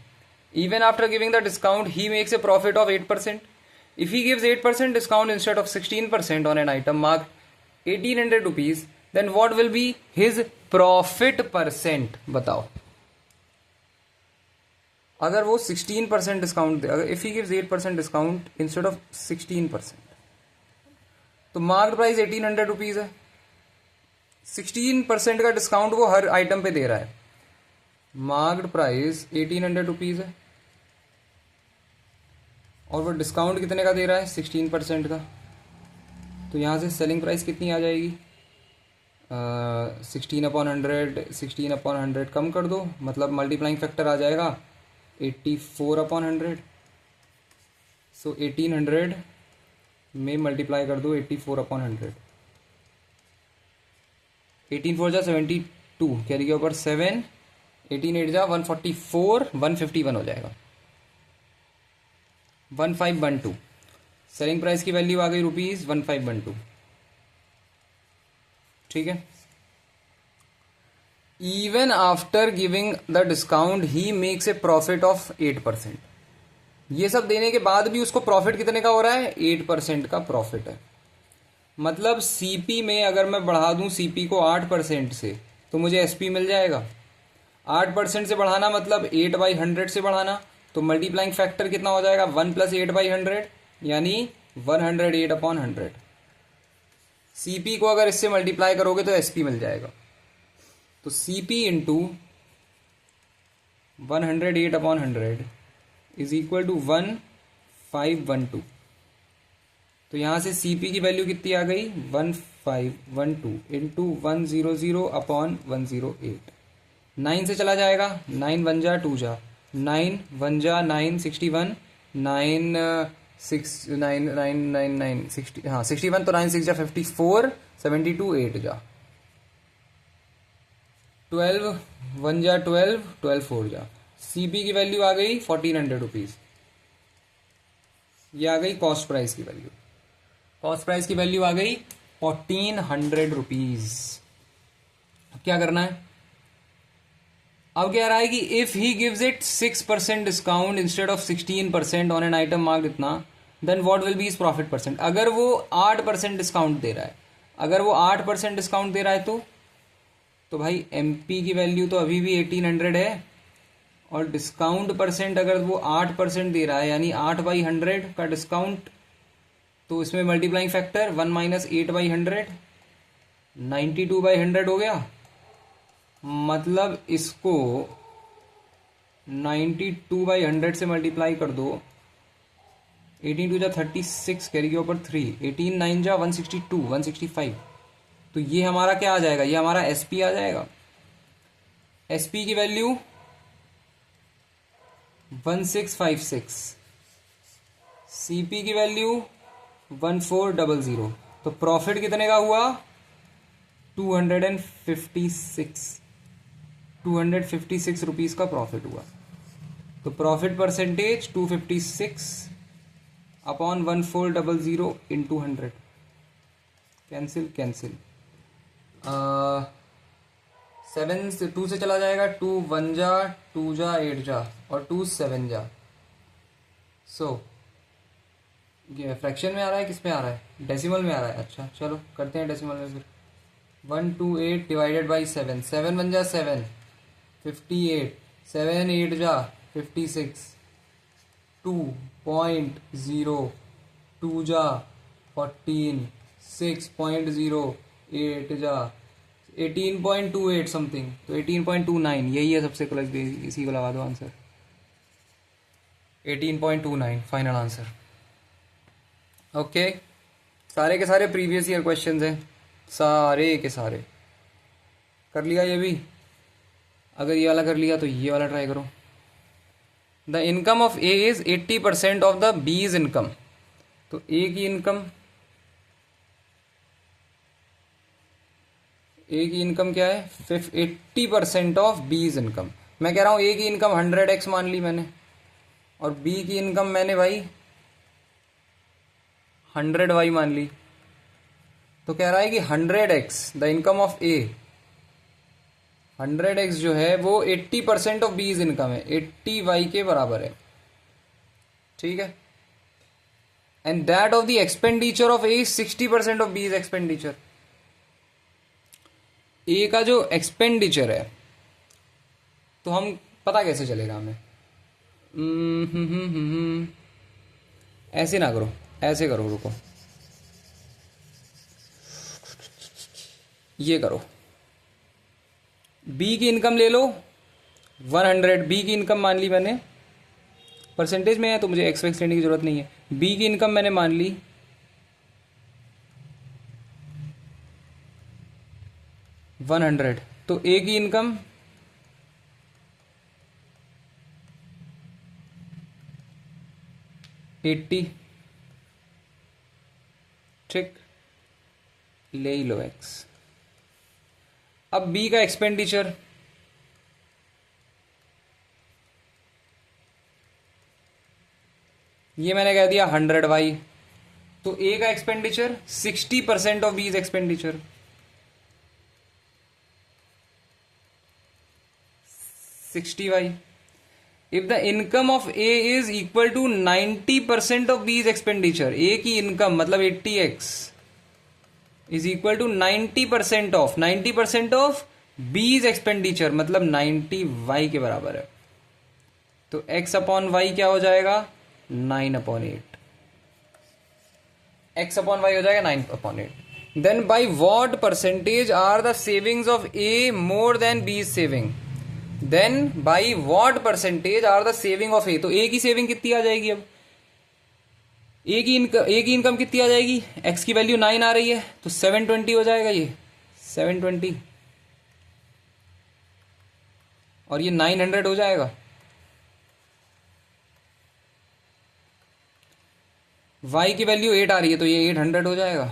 Even after giving the discount, he makes a profit of 8%. If he gives 8% discount instead of 16% on an item marked 1800 rupees, then what will be his profit percent? बताओ। अगर वो 16% डिस्काउंट दे, अगर if he gives 8% discount instead of 16%, तो मार्क्ड प्राइस 1800 रुपीज है। 16% का डिस्काउंट वो हर आइटम पे दे रहा है। मार्क्ड प्राइस 1800 रुपीज है, और वो डिस्काउंट कितने का दे रहा है? 16% का। तो यहाँ से सेलिंग प्राइस कितनी आ जाएगी? 16/100, 16/100 कम कर दो, मतलब मल्टीप्लाइंग फैक्टर आ जाएगा 84/100। सो 1800 में मल्टीप्लाई कर दो 84/100। 18 4 जा 72, कैरी के ऊपर 7, 18 8 जा 144, 151 हो जाएगा, 1512। सेलिंग प्राइस की वैल्यू आ गई रुपीज 1512। ठीक है। Even after giving the discount he makes a profit of 8%। ये सब देने के बाद भी उसको प्रॉफिट कितने का हो रहा है? 8% का प्रॉफिट है। मतलब सीपी में अगर मैं बढ़ा दूं सीपी को 8% से, तो मुझे एसपी मिल जाएगा। 8% से बढ़ाना मतलब 8/100 से बढ़ाना, तो मल्टीप्लाइंग फैक्टर कितना हो जाएगा? 1 + 8/100 यानी 108/100। सीपी को अगर इससे मल्टीप्लाई करोगे तो एसपी मिल जाएगा। तो CP into 108/100 is equal to 1512। तो यहां से सीपी की वैल्यू कितनी आ गई? 1512 इंटू 100/108। 9 से चला जाएगा, 9 1 जा 2 जा, 9 1 जा 9, 61, 9 6 9 9 9 9 60, हाँ 61, तो 9 6 जा 54, 72 8 जा। 12 1 जा 12, 12 4 जा। CP की वैल्यू आ गई 1400 रुपीज़। ये आ गई कॉस्ट प्राइस की वैल्यू। कॉस्ट प्राइस की वैल्यू आ गई 1400 रुपीज़। अब क्या करना है? अब कह रहा है कि if he gives it 6% discount instead of 16% on an item marked इतना, then what will be is profit percent. अगर वो 8% डिस्काउंट दे रहा है, अगर वो 8% डिस्काउंट दे रहा है तो भाई MP की वैल्यू तो अभी भी 1800 है, और डिस्काउंट परसेंट अगर वो 8% दे रहा है यानी 8/100 का डिस्काउंट, तो इसमें मल्टीप्लाइंग फैक्टर 1 माइनस 8/100 92/100 हो गया। मतलब इसको 92/100 से मल्टीप्लाई कर दो। 18 2 जा 36, कैरी के ऊपर 3, 18 9 जा 162 165। तो ये हमारा क्या आ जाएगा? ये हमारा SP आ जाएगा। SP की वैल्यू 1656, CP की वैल्यू 1400। तो प्रॉफिट कितने का हुआ? 256 रुपीज़ का प्रॉफिट हुआ। तो profit percentage 256 upon 1400 into 100। Cancel cancel, 7 से 2 से चला जाएगा, 2 1 जा 2 जा 8 जा और 2 7 जा। सो ये फ्रैक्शन में आ रहा है, किस में आ रहा है? डेसिमल में आ रहा है। अच्छा चलो करते हैं डेसिमल में फिर। 128 डिवाइडेड बाई 7, 7 1 जा 7, 58, 7 8 जा 56, 2.0, 2 जा 14, 6.08 जा 18.28 समथिंग, तो 18.29 यही है सबसे करेक्ट। इसी को लगा दो आंसर, 18.29 फाइनल आंसर। ओके, सारे के सारे प्रीवियस ईयर क्वेश्चंस हैं, सारे के सारे। कर लिया ये भी? अगर ये वाला कर लिया तो ये वाला ट्राई करो। The income of A is 80% of the B's income. तो A की इनकम क्या है? 80% ऑफ B's इनकम। मैं कह रहा हूं A की इनकम 100x मान ली मैंने, और B की इनकम मैंने भाई 100y मान ली। तो कह रहा है कि 100x the income of A, 100x जो है वो 80% ऑफ B's इनकम है, 80y के बराबर है। ठीक है, and that of the expenditure of A 60% ऑफ B's एक्सपेंडिचर। A का जो एक्सपेंडिचर है, तो हम पता कैसे चलेगा हमें? ऐसे ना करो, ऐसे करो, रुको, ये करो। B की इनकम ले लो 100, B की इनकम मान ली मैंने, परसेंटेज में है तो मुझे एक्स लेने की जरूरत नहीं है। B की इनकम मैंने मान ली 100, तो A की इनकम 80। ठीक, ले ही लो x। अब B का एक्सपेंडिचर, ये मैंने कह दिया 100y, तो A का एक्सपेंडिचर 60% ऑफ B's expenditure, 60y। If the income of A is equal to 90% of B's expenditure, A की इनकम मतलब 80x is equal to 90% of B's expenditure मतलब 90y के बराबर है। तो x अपॉन वाई क्या हो जाएगा? 9/8। x अपॉन वाई हो जाएगा 9/8। Then by what percentage are the savings of A more than B's saving? Then by what percentage are the saving of A? तो A की सेविंग कितनी आ जाएगी? अब A की इनकम कितनी आ जाएगी? X की वैल्यू 9 आ रही है, तो 720 हो जाएगा ये 720, और ये 900 हो जाएगा। Y की वैल्यू 8 आ रही है, तो ये 800 हो जाएगा।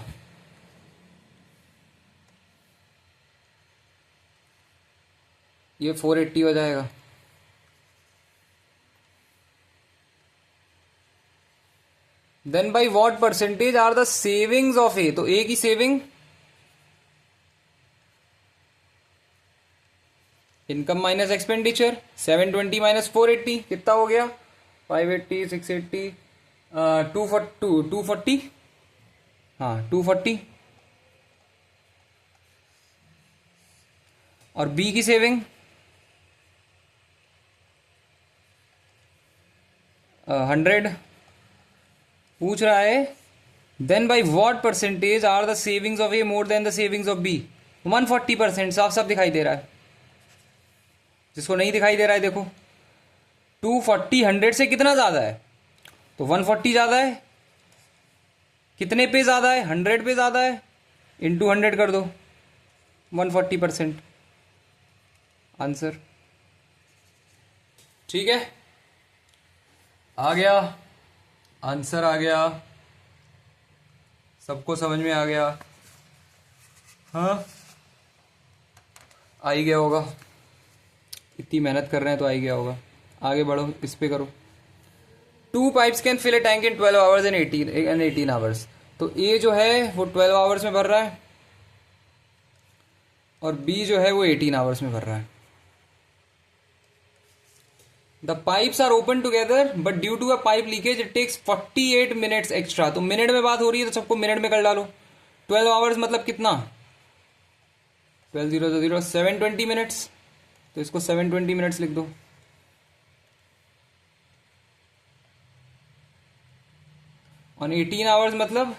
ये 480 हो जाएगा। Then by what percentage are the savings of A, तो ए की saving income minus expenditure, 720 minus 480 कितना हो गया? 580, 680, 240, हाँ 240। और बी की सेविंग 100 पूछ रहा है। Then by what percentage are the savings of A more than the savings of B? 140%, साफ साफ दिखाई दे रहा है। जिसको नहीं दिखाई दे रहा है देखो, 240 100 से कितना ज्यादा है? तो 140 ज्यादा है। कितने पे ज्यादा है? 100 पे ज्यादा है, इंटू 100 कर दो, 140% आंसर। ठीक है, आ गया आंसर, आ गया, सबको समझ में आ गया? हाँ आ ही गया होगा, इतनी मेहनत कर रहे हैं तो आ ही गया होगा। आगे बढ़ो, इस पे करो। 2 pipes can fill a tank in 12 hours and 18 hours. तो ए जो है वो 12 आवर्स में भर रहा है और बी जो है वो 18 आवर्स में भर रहा है। The pipes are open together but due to a pipe leakage it takes 48 minutes extra. तो मिनट में बात हो रही है तो सबको मिनट में कर डालो। 12 आवर्स मतलब कितना? 12 0 0 720 मिनट्स, तो इसको 720 मिनट्स लिख दो। और 18 आवर्स मतलब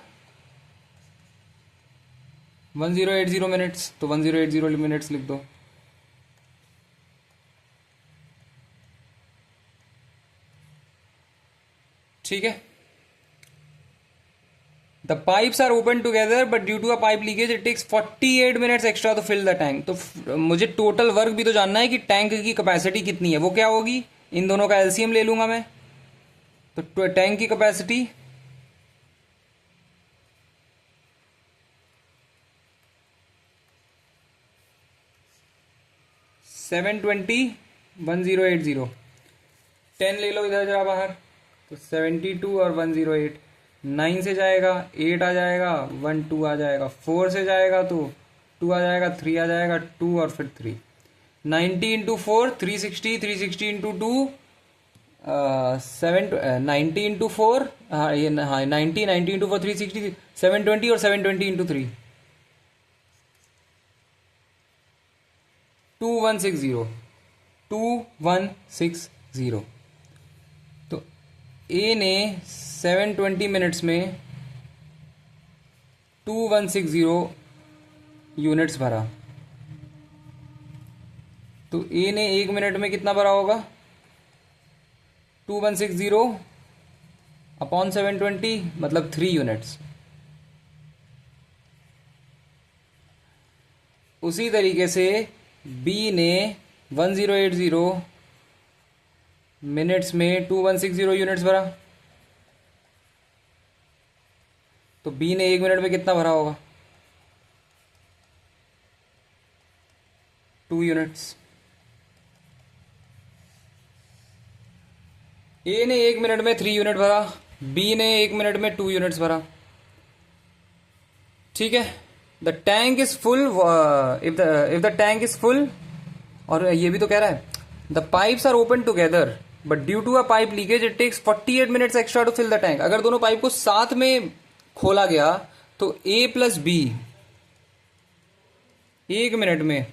1080 मिनट्स, तो 1080 मिनट्स लिख दो। ठीक है, the pipes are open together but due to a pipe leakage it takes 48 minutes extra to fill the tank. तो मुझे टोटल वर्क भी तो जानना है कि टैंक की कैपेसिटी कितनी है। वो क्या होगी? इन दोनों का एलसीएम ले लूंगा मैं। तो टैंक की कैपेसिटी 720 1080, 10 ले लो इधर जरा बाहर, तो 72 और 108, 9 से जाएगा 8 आ जाएगा, 1 2 आ जाएगा, 4 से जाएगा तो 2 आ जाएगा, 3 आ जाएगा, 2 और फिर 3, 90 इंटू 4 360, 360 इंटू 2 90 इंटू 4, हाँ ये हाँ 90 इंटू 4 360, 720 और 720 इंटू 3 2160, 2160। तो ए ने 720 मिनट्स में 2160 यूनिट्स भरा। तो ए ने 1 मिनट में कितना भरा होगा? 2160 अपॉन 720 मतलब 3 यूनिट्स। उसी तरीके से बी ने 1080 मिनट्स में 2160 यूनिट्स भरा। तो बी ने 1 मिनट में कितना भरा होगा? 2 यूनिट्स। ए ने 1 मिनट में 3 यूनिट भरा, बी ने 1 मिनट में 2 यूनिट्स भरा। ठीक है, the tank is full if the tank is full, और ये भी तो कह रहा है the pipes are open together but due to a pipe leakage it takes 48 minutes extra to fill the tank. अगर दोनों पाइप को साथ में खोला गया तो ए प्लस बी 1 मिनट में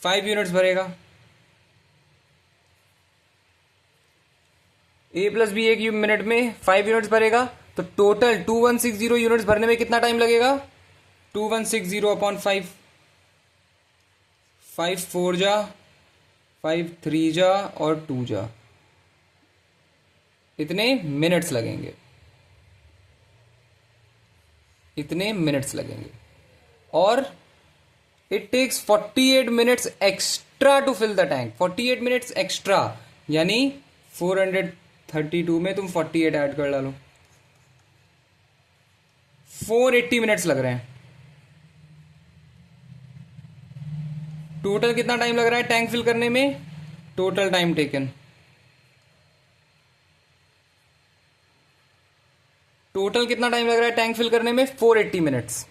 5 यूनिट्स भरेगा। ए प्लस बी 1 मिनट में 5 यूनिट्स भरेगा। तो टोटल 2160 यूनिट्स भरने में कितना टाइम लगेगा? 2160 अपॉन 5, 5 4 जा, 5 3 जा और 2 जा, इतने मिनट्स लगेंगे, इतने मिनट्स लगेंगे। और it takes 48 minutes extra to fill the tank. 48 minutes extra यानी 432 में तुम 48 ऐड कर डालो, 480 मिनट्स लग रहे हैं। टोटल कितना टाइम लग रहा है टैंक फिल करने में, टोटल टाइम टेकन, टोटल कितना टाइम लग रहा है टैंक फिल करने में 480 मिनट्स।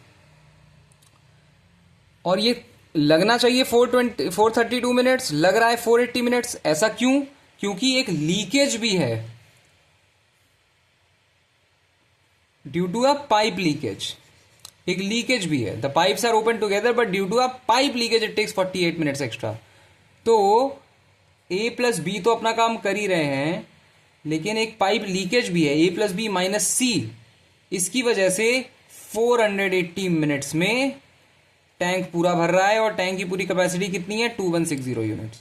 और ये लगना चाहिए 432 मिनट्स, लग रहा है 480 मिनट्स। ऐसा क्यों? क्योंकि एक लीकेज भी है, due to a pipe leakage, एक लीकेज भी है। The pipes are open together but due to a pipe leakage it takes 48 minutes extra. तो ए प्लस बी तो अपना काम कर ही रहे हैं, लेकिन एक पाइप लीकेज भी है, ए प्लस बी माइनस सी, इसकी वजह से 480 मिनट्स में टैंक पूरा भर रहा है। और टैंक की पूरी कैपेसिटी कितनी है? 2160 यूनिट्स।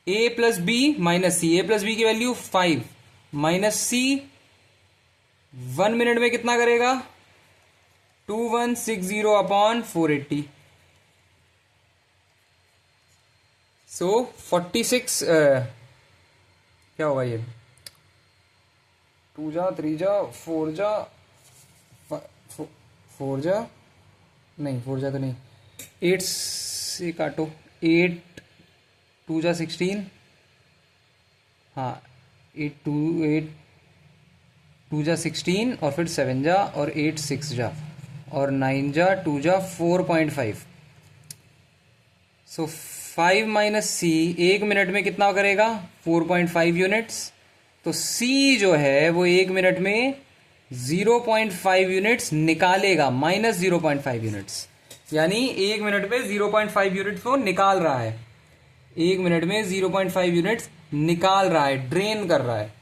ए प्लस बी माइनस सी, ए प्लस बी की वैल्यू 5 माइनस सी 1 मिनट में कितना करेगा? 2160 अपॉन 480। सो 46 क्या होगा ये? 2 जा 3 जा 4 जा 4 जा नहीं, 4 जा तो नहीं, 8 से काटो, 8 2 जा 16, हाँ 8 2 जा 16 और फिर 7 जा और 8 6 जा और 9 जा 2 जा 4.5। सो 5 माइनस सी 1 मिनट में कितना करेगा? 4.5 यूनिट्स। तो सी जो है वो 1 मिनट में 0.5 यूनिट्स निकालेगा, माइनस 0.5 यूनिट्स, यानी 1 मिनट में 0.5 यूनिट्स वो निकाल रहा है, 1 मिनट में 0.5 यूनिट्स निकाल रहा है, ड्रेन कर रहा है।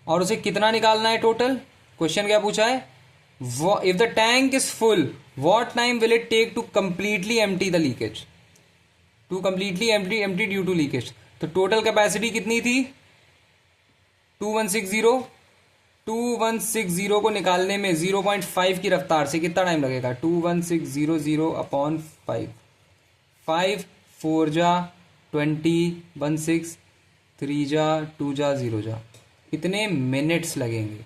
और उसे कितना निकालना है टोटल? क्वेश्चन क्या पूछा है? If the tank is full what time will it take to completely empty the leakage, to completely empty due to leakage. तो टोटल कैपेसिटी कितनी थी? 2160। 2160 को निकालने में 0.5 की रफ्तार से कितना टाइम लगेगा? 21600 अपॉन 5, 5 4 जा 20, 16 3 जा 2 जा 0 जा, इतने मिनट्स लगेंगे,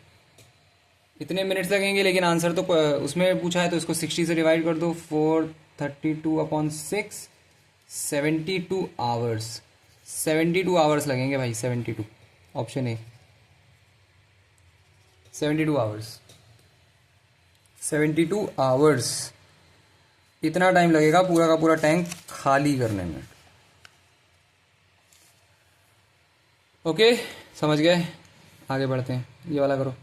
इतने मिनट्स लगेंगे। लेकिन आंसर तो उसमें पूछा है तो इसको 60 से डिवाइड कर दो, 432 अपॉन 6, 72 आवर्स, 72 आवर्स लगेंगे भाई, 72, ऑप्शन ए 72 आवर्स, 72 आवर्स इतना टाइम लगेगा पूरा का पूरा टैंक खाली करने में। ओके, समझ गए? आगे बढ़ते हैं, ये वाला करो।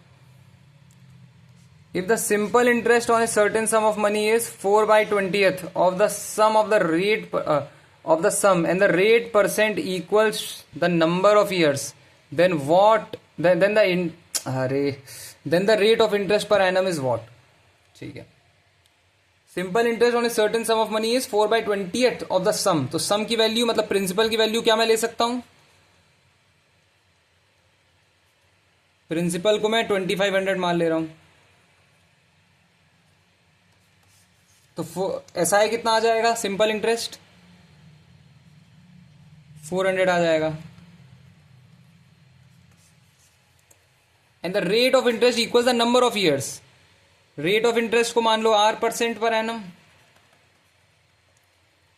If the simple interest on a certain sum of money is 4/20th of the sum of the rate of the sum and the rate percent equals the number of years, then what then the rate of interest per annum is what? ठीक है, simple interest on a certain sum of money is 4/20th of the sum. तो सम की वैल्यू मतलब प्रिंसिपल की वैल्यू क्या मैं ले सकता हूं? प्रिंसिपल को मैं 2500 मान ले रहा हूं, तो एसआई कितना आ जाएगा? सिंपल इंटरेस्ट 400 आ जाएगा। And the rate of interest equal the number of years, rate of interest को मान लो R% पर एनम,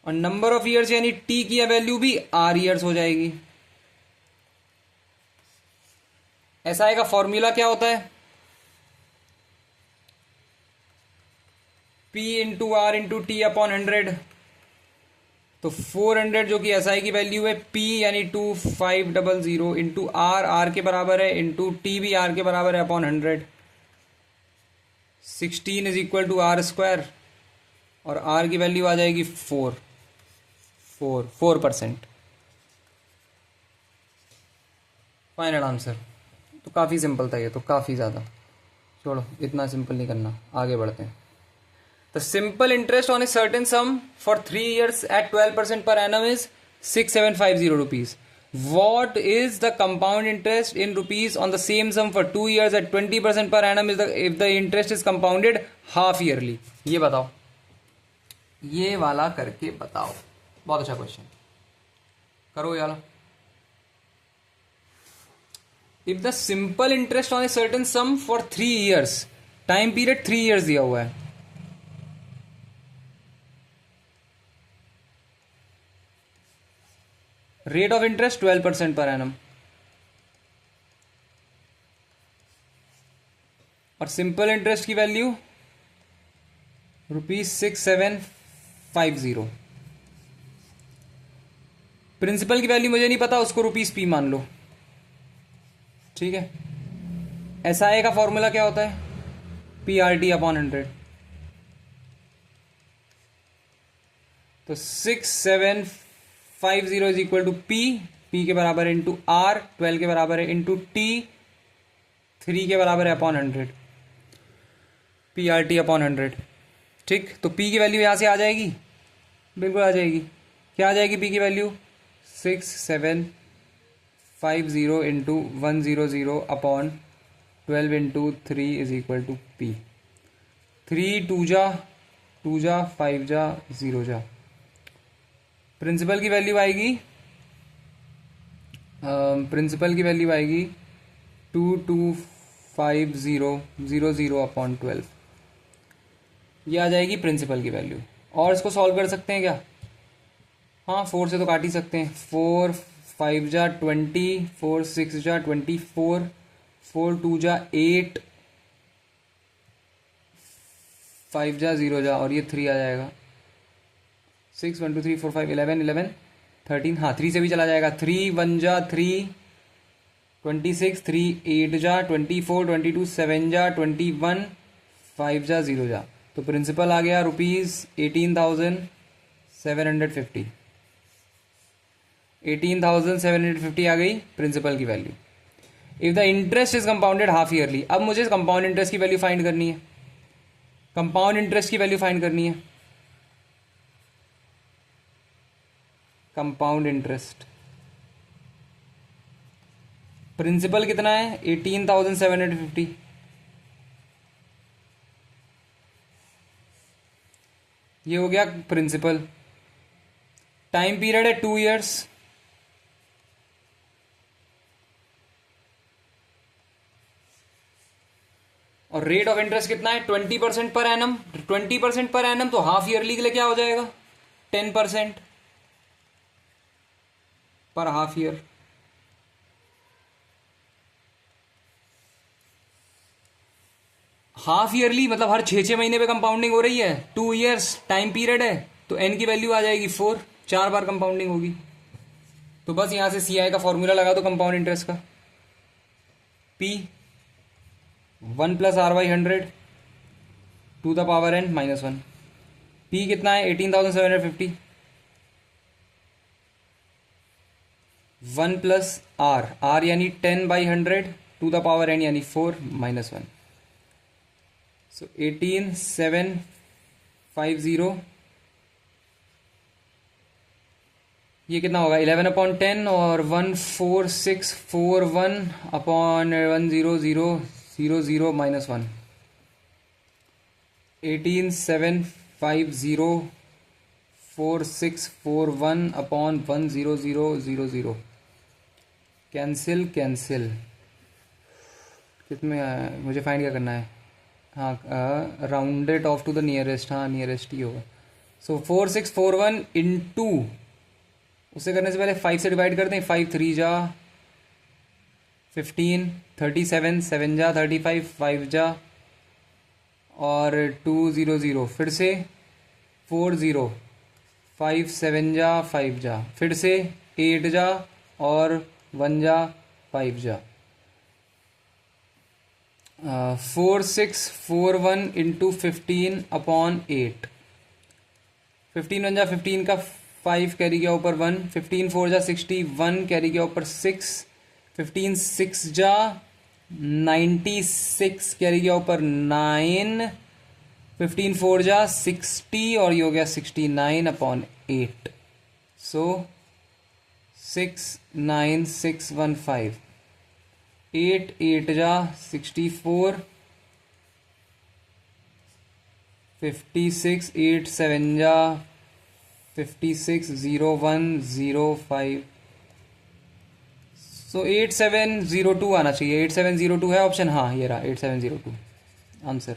और नंबर ऑफ ईयर्स यानी टी की वैल्यू भी R ईयर्स हो जाएगी। एसआई का फॉर्मूला क्या होता है? P into R into T upon 100। तो 400 जो कि एसआई की वैल्यू है, P यानी 2500 इंटू आर के बराबर है, इंटू टी भी आर के बराबर है upon 100। 16 is equal to R², और आर की वैल्यू आ जाएगी 4%। Final answer. तो काफ़ी सिंपल था ये, तो काफ़ी ज़्यादा, छोड़ो इतना सिंपल नहीं करना, आगे बढ़ते हैं। The simple interest on a certain sum for 3 years at 12% per annum is 6750 rupees. What is the compound interest in rupees on the same sum for 2 years at 20% per annum if the interest is compounded half yearly? ये बताओ, ये वाला करके बताओ। बहुत अच्छा क्वेश्चन, करो ये वाला। If the simple interest on a certain sum for 3 years, time period 3 years दिया हुआ है, रेट ऑफ इंटरेस्ट 12% पर एनम, और सिंपल इंटरेस्ट की वैल्यू ₹6750। प्रिंसिपल की वैल्यू मुझे नहीं पता, उसको ₹P मान लो, ठीक है। SI का फॉर्मूला क्या होता है? PRT/100। तो 6750 इज इक्वल टू P के बराबर है इंटू R, 12 के बराबर है इंटू T, 3 के बराबर है अपॉन 100, PRT/100। ठीक, तो P की वैल्यू यहां से आ जाएगी, बिल्कुल आ जाएगी। क्या आ जाएगी P की value? 6750 into 100 upon 12 into 3 is equal to P। 3 2 जा 5 जा 0 जा। प्रिंसिपल की वैल्यू आएगी, प्रिंसिपल की वैल्यू आएगी 225000 अपॉन 12, ये आ जाएगी प्रिंसिपल की वैल्यू। और इसको सॉल्व कर सकते हैं क्या? हाँ, 4 से तो काट ही सकते हैं। 4 5 जा 20, 4 6 जा 24, 4 2 जा 8, 5 जा 0 जा, और ये 3 आ जाएगा। 6 1 2 3 4 5 11 11 13, हाँ 3 से भी चला जाएगा। 3 1 जा 3, 26, 3 8 जा 24, 22 7 जा 21, 5 जा 0 जा। तो प्रिंसिपल आ गया ₹18,750। 18,750 आ गई प्रिंसिपल की value. If the interest is compounded half yearly, अब मुझे कंपाउंड इंटरेस्ट की वैल्यू फाइंड करनी है। कंपाउंड इंटरेस्ट की वैल्यू फाइंड करनी है। कंपाउंड इंटरेस्ट, प्रिंसिपल कितना है? 18,750। ये हो गया प्रिंसिपल। टाइम पीरियड है 2 इयर्स, और रेट ऑफ इंटरेस्ट कितना है? 20% पर एनम। 20% पर एनम, तो हाफ ईयरली के लिए क्या हो जाएगा? 10% पर हाफ ईयर। हाफ ईयरली मतलब हर 6 महीने पे कंपाउंडिंग हो रही है। 2 इयर्स टाइम पीरियड है, तो एन की वैल्यू आ जाएगी 4, 4 बार कंपाउंडिंग होगी। तो बस यहां से CI का फॉर्मूला लगा दो कंपाउंड इंटरेस्ट का। P 1 plus R/100 to the power n minus 1। P कितना है? 18,750। 1 प्लस R यानी 10/100 टू द पावर n यानी 4 माइनस 1। सो 18,750, ये कितना होगा? 11/10 और 14641 upon 10000 minus 1। 18,750 4641 upon 10000। Cancel cancel, कितने मुझे फाइंड क्या करना है? हाँ, rounded off to the nearest, हाँ नियरेस्ट ही होगा। सो 4641 इंटू, उसे करने से पहले 5 से डिवाइड करते हैं। 5 3 जा 15, 37 7 जा 35, 5 जा और 200, फिर से 40, 5 7 जा 5 जा, फिर से 8 जा और 1 जा 5 जा। 4641 इंटू 15 अपॉन 8। 15 1 जा 15 का 5 कैरी गया ऊपर 1, 15 4 जा 60, 1 कैरी गया ऊपर 6, 15 6 जा 96 कैरी गया ऊपर 9, 15 4 जा 60 और ये हो गया 69 अपॉन 8। सो 69615। 8 8 जा 64, 56 8 7 जा 56 0105। सो 8702 आना चाहिए। 8702 है ऑप्शन, हाँ ये रहा 8702 आंसर।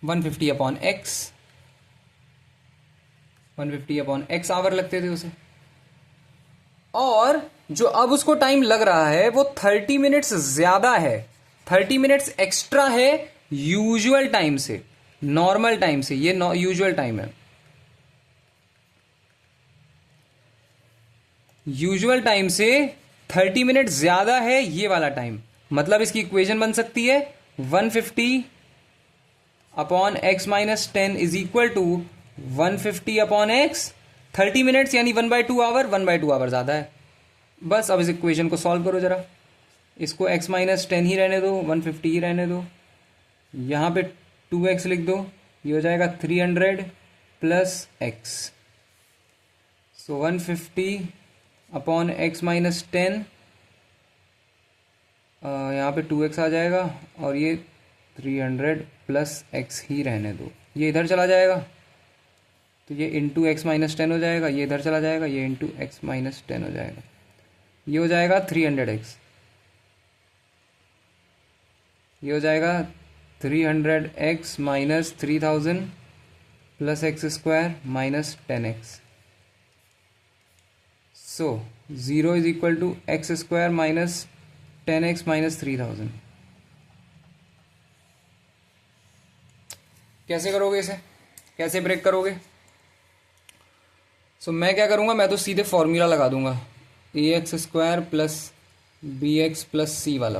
150/x, 150/x आवर लगते थे उसे। और जो अब उसको टाइम लग रहा है वो 30 मिनट्स ज्यादा है, 30 मिनट्स एक्स्ट्रा है यूजुअल टाइम से, नॉर्मल टाइम से। ये यूजुअल टाइम है, यूजुअल टाइम से 30 मिनट ज्यादा है ये वाला टाइम। मतलब इसकी इक्वेशन बन सकती है 150/x-10 is equal to 150/x, 30 minutes यानी 1/2 आवर, 1/2 आवर ज्यादा है। बस अब इस इक्वेशन को सॉल्व करो जरा, इसको x-10 ही रहने दो, 150 ही रहने दो, यहां पे 2x लिख दो, ये हो जाएगा 300 प्लस x। सो 150/x-10, यहाँ पे 2x आ जाएगा और ये 300 प्लस x ही रहने दो, ये इधर चला जाएगा तो ये इंटू x-10 हो जाएगा, ये इधर चला जाएगा, ये इंटू x-10 हो जाएगा, ये हो जाएगा 300x, ये हो जाएगा 300x minus 3000 plus x² minus 10x। So 0 is equal to x² minus 10x minus 3000। कैसे करोगे इसे, कैसे ब्रेक करोगे? सो मैं क्या करूंगा, मैं तो सीधे फॉर्मूला लगा दूंगा ax² प्लस bx प्लस सी वाला।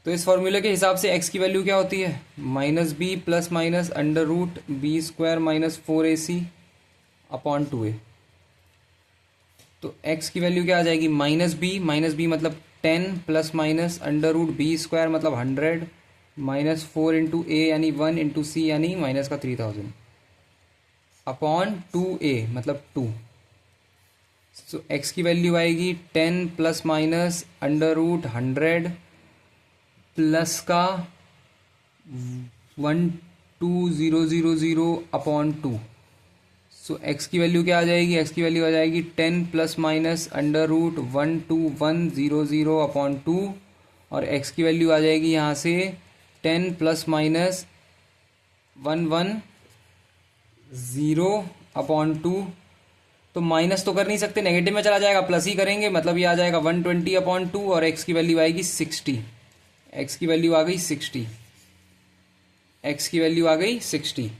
तो इस फॉर्मूले के हिसाब से x की वैल्यू क्या होती है, -b plus minus √b² minus 4ac/2a। तो x की वैल्यू क्या आ जाएगी, -b मतलब 10 प्लस माइनस √b² मतलब 100 माइनस 4 इंटू a यानी 1 इंटू सी यानी माइनस का 3000/2a मतलब 2। सो x की वैल्यू आएगी 10 प्लस माइनस √100 प्लस का 12000/2। सो x की वैल्यू क्या आ जाएगी, x की वैल्यू आ जाएगी 10 प्लस माइनस √12100/2 और x की वैल्यू आ जाएगी यहाँ से 10 प्लस माइनस 110/2। तो माइनस तो कर नहीं सकते, नेगेटिव में चला जाएगा, प्लस ही करेंगे, मतलब ये आ जाएगा 120/2 और x की वैल्यू आएगी 60। x की वैल्यू आ गई 60, x की वैल्यू आ गई 60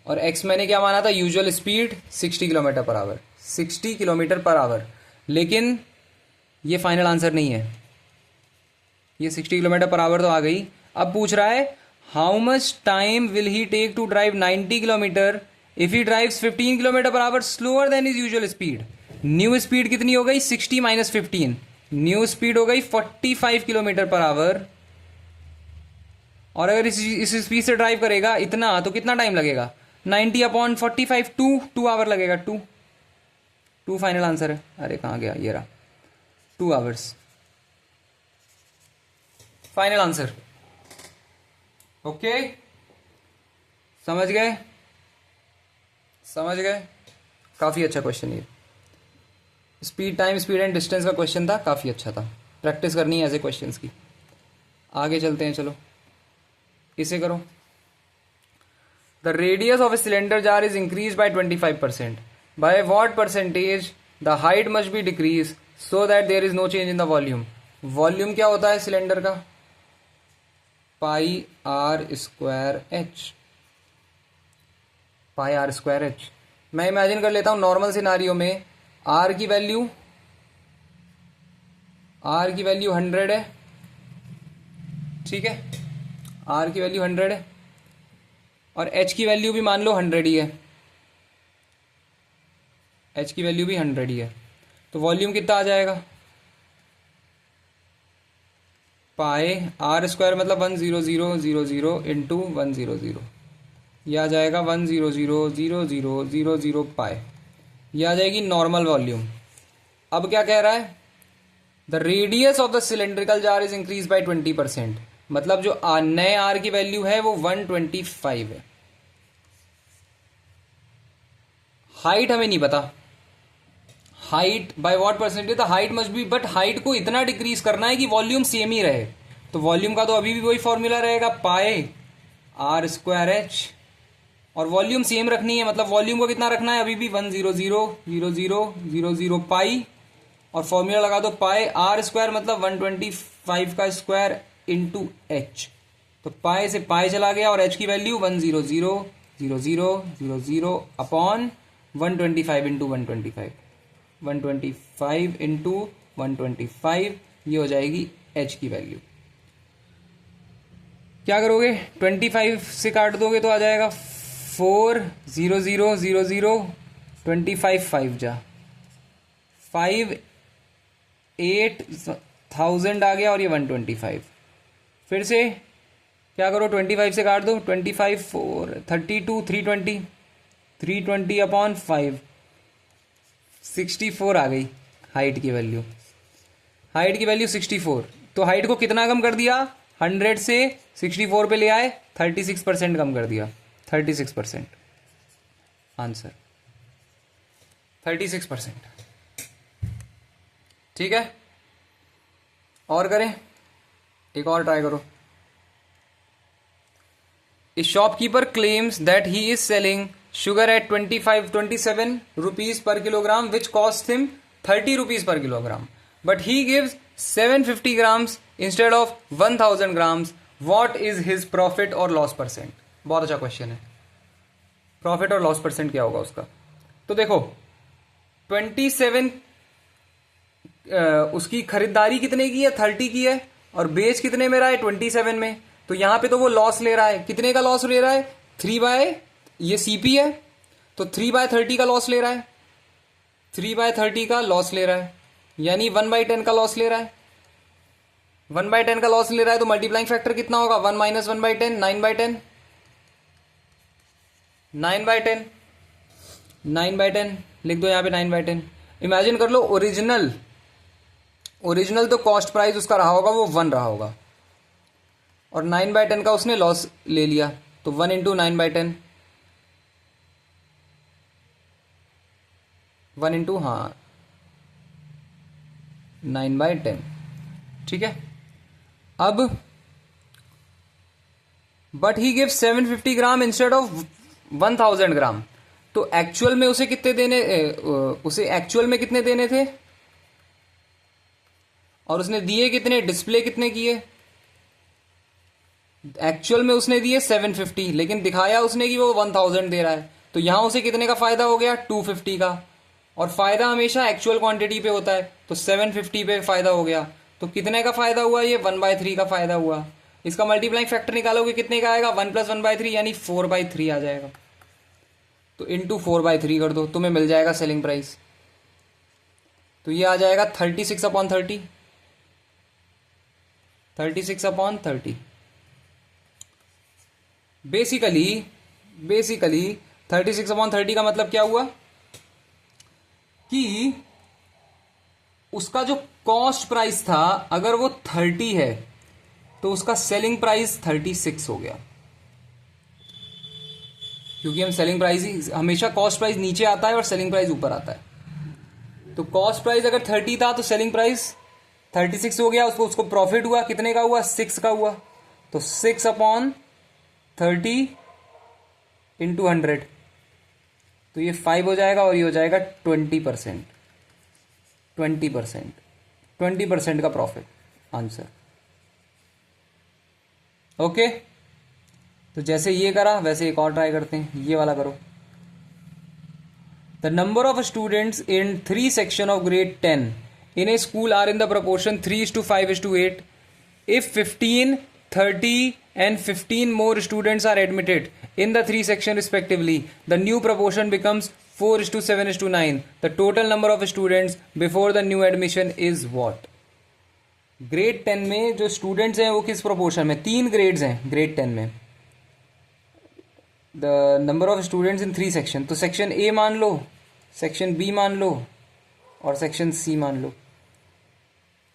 और x मैंने क्या माना था, usual speed 60 kilometre per hour, 60 kilometre per our. लेकिन ये फाइनल आंसर नहीं है, ये 60 किलोमीटर पर आवर तो आ गई। अब पूछ रहा है how much time will he take to drive 90 kilometre if he drives 15 kilometre per hour slower than his usual speed. New speed कितनी हो गई, 60 माइनस 15, न्यू स्पीड हो गई 45 किलोमीटर पर आवर। और अगर इस स्पीड से ड्राइव करेगा इतना तो कितना टाइम लगेगा, 90/45, 2 आवर लगेगा। 2 फाइनल आंसर है। अरे कहाँ गया, ये रहा, 2 आवर्स फाइनल आंसर। ओके, समझ गए, समझ गए, काफी अच्छा क्वेश्चन ये। Speed time speed and distance का क्वेश्चन था, काफी अच्छा था, प्रैक्टिस करनी है ऐसे क्वेश्चंस की। आगे चलते हैं, चलो इसे करो। The radius of a cylinder jar is increase by 25%, by what percentage the height must be decrease so that there is no change in the volume. Volume क्या होता है सिलेंडर का, πr²h, πr²h। मैं इमेजिन कर लेता हूं नॉर्मल सिनारियो में r की वैल्यू 100 है, ठीक है, r की वैल्यू 100 है और h की वैल्यू भी मान लो 100 ही है, h की वैल्यू भी 100 ही है। तो वॉल्यूम कितना आ जाएगा, πr² मतलब 10000 इंटू 100, यह आ जाएगा 1000000 पाई, यह आ जाएगी नॉर्मल वॉल्यूम। अब क्या कह रहा है, the radius of the cylindrical jar is increase bye 20%, मतलब जो नए आर की वैल्यू है वो 125 है। हाइट हमें नहीं पता, height bye what percentage, the height must B, but height को इतना डिक्रीज करना है कि वॉल्यूम सेम ही रहे। तो वॉल्यूम का तो अभी भी वही फॉर्मूला रहेगा, आर स्क्वायर एच, और वॉल्यूम सेम रखनी है, मतलब वॉल्यूम को कितना रखना है अभी भी 100,000,000 पाई, और फॉर्मूला लगा दो पाई आर स्क्वायर मतलब 125 का स्क्वायर इंटू एच, तो पाई से पाई चला गया और एच की वैल्यू 100,000,000 अपॉन 125 इंटू 125, 125 इंटू 125, ये हो जाएगी एच की वैल्यू। क्या करोगे, 25 से काट दोगे तो आ जाएगा 4,0,0,0,0, 25 5 जा 5, 8,000 आ गया और ये 125। फिर से क्या करो, 25 से काट दो, 25 4 32 320, 320 अपॉन 5, 64 आ गई हाइट की वैल्यू, हाइट की वैल्यू 64। तो हाइट को कितना कम कर दिया, 100 से 64 पे ले आए, 36% कम कर दिया, 36% आंसर 36%। ठीक है, और करें, एक और ट्राई करो। A shopkeeper claims that he is selling sugar at 27 rupees per kilogram, which costs him 30 rupees per kilogram, but he gives 750 grams instead of 1000 grams. What is his profit or loss percent? बहुत अच्छा क्वेश्चन है, प्रॉफिट और लॉस परसेंट क्या होगा उसका। तो देखो 27 उसकी खरीदारी कितने की है, 30 की है, और बेच कितने में रहा है, 27 में। तो यहां पे तो वो लॉस ले रहा है, कितने का लॉस ले रहा है, 3 ये सीपी है, तो 3/30 का लॉस ले रहा है, 3/30 का लॉस ले रहा है, यानी 1/10 का लॉस ले रहा है, 1/10 का लॉस ले रहा है। तो मल्टीप्लाइंग फैक्टर कितना होगा, 1 - 1/10, 9/10, 9/10, 9/10 लिख दो यहां पे, 9/10। इमेजिन कर लो ओरिजिनल तो कॉस्ट प्राइस उसका रहा होगा, वो 1 रहा होगा, और 9/10 का उसने लॉस ले लिया, तो 1 इंटू 9/10, 1 इंटू 9/10। ठीक है, अब but he give 750 gram instead of 1000 ग्राम। तो एक्चुअल में उसे कितने देने, उसे एक्चुअल में कितने देने थे, और उसने दिए कितने, डिस्प्ले कितने किए, एक्चुअल में उसने दिए 750, लेकिन दिखाया उसने कि वो 1000 दे रहा है। तो यहां उसे कितने का फायदा हो गया, 250 का, और फायदा हमेशा एक्चुअल क्वांटिटी पे होता है, तो 750 पे फायदा हो गया। तो कितने का फायदा हुआ, ये 1/3 का फायदा हुआ। इसका मल्टीप्लाइंग फैक्टर निकालोगे कितने का आएगा, 1 + 1/3 यानी 4/3 आ जाएगा। तो इंटू 4/3 कर दो, तुम्हें मिल जाएगा सेलिंग प्राइस। तो ये आ जाएगा 36/30, 36/30। बेसिकली 36/30 का मतलब क्या हुआ कि उसका जो कॉस्ट प्राइस था, अगर वो 30 है तो उसका सेलिंग प्राइस 36 हो गया, क्योंकि हम सेलिंग प्राइस ही हमेशा, कॉस्ट प्राइस नीचे आता है और सेलिंग प्राइस ऊपर आता है। तो कॉस्ट प्राइस अगर 30 था तो सेलिंग प्राइस 36 हो गया, उसको प्रॉफिट हुआ कितने का हुआ, 6 का हुआ। तो 6/30 इंटू 100, तो ये 5 हो जाएगा, और ये हो जाएगा 20%, 20% का प्रॉफिट आंसर। ओके, तो जैसे ये करा वैसे एक और ट्राई करते हैं, ये वाला करो। The number of students in 3 section of grade 10 in a school are in the proportion 3:5:8. If 15, 30 and 15 more students are admitted in the 3 sections respectively, the new proportion becomes 4:7:9. The total number of students before the new admission is what? Grade 10 में जो स्टूडेंट्स हैं वो किस प्रोपोर्शन में, 3 ग्रेड्स हैं ग्रेड 10 में। The number of students in 3 section, तो सेक्शन ए मान लो, सेक्शन बी मान लो, और सेक्शन सी मान लो।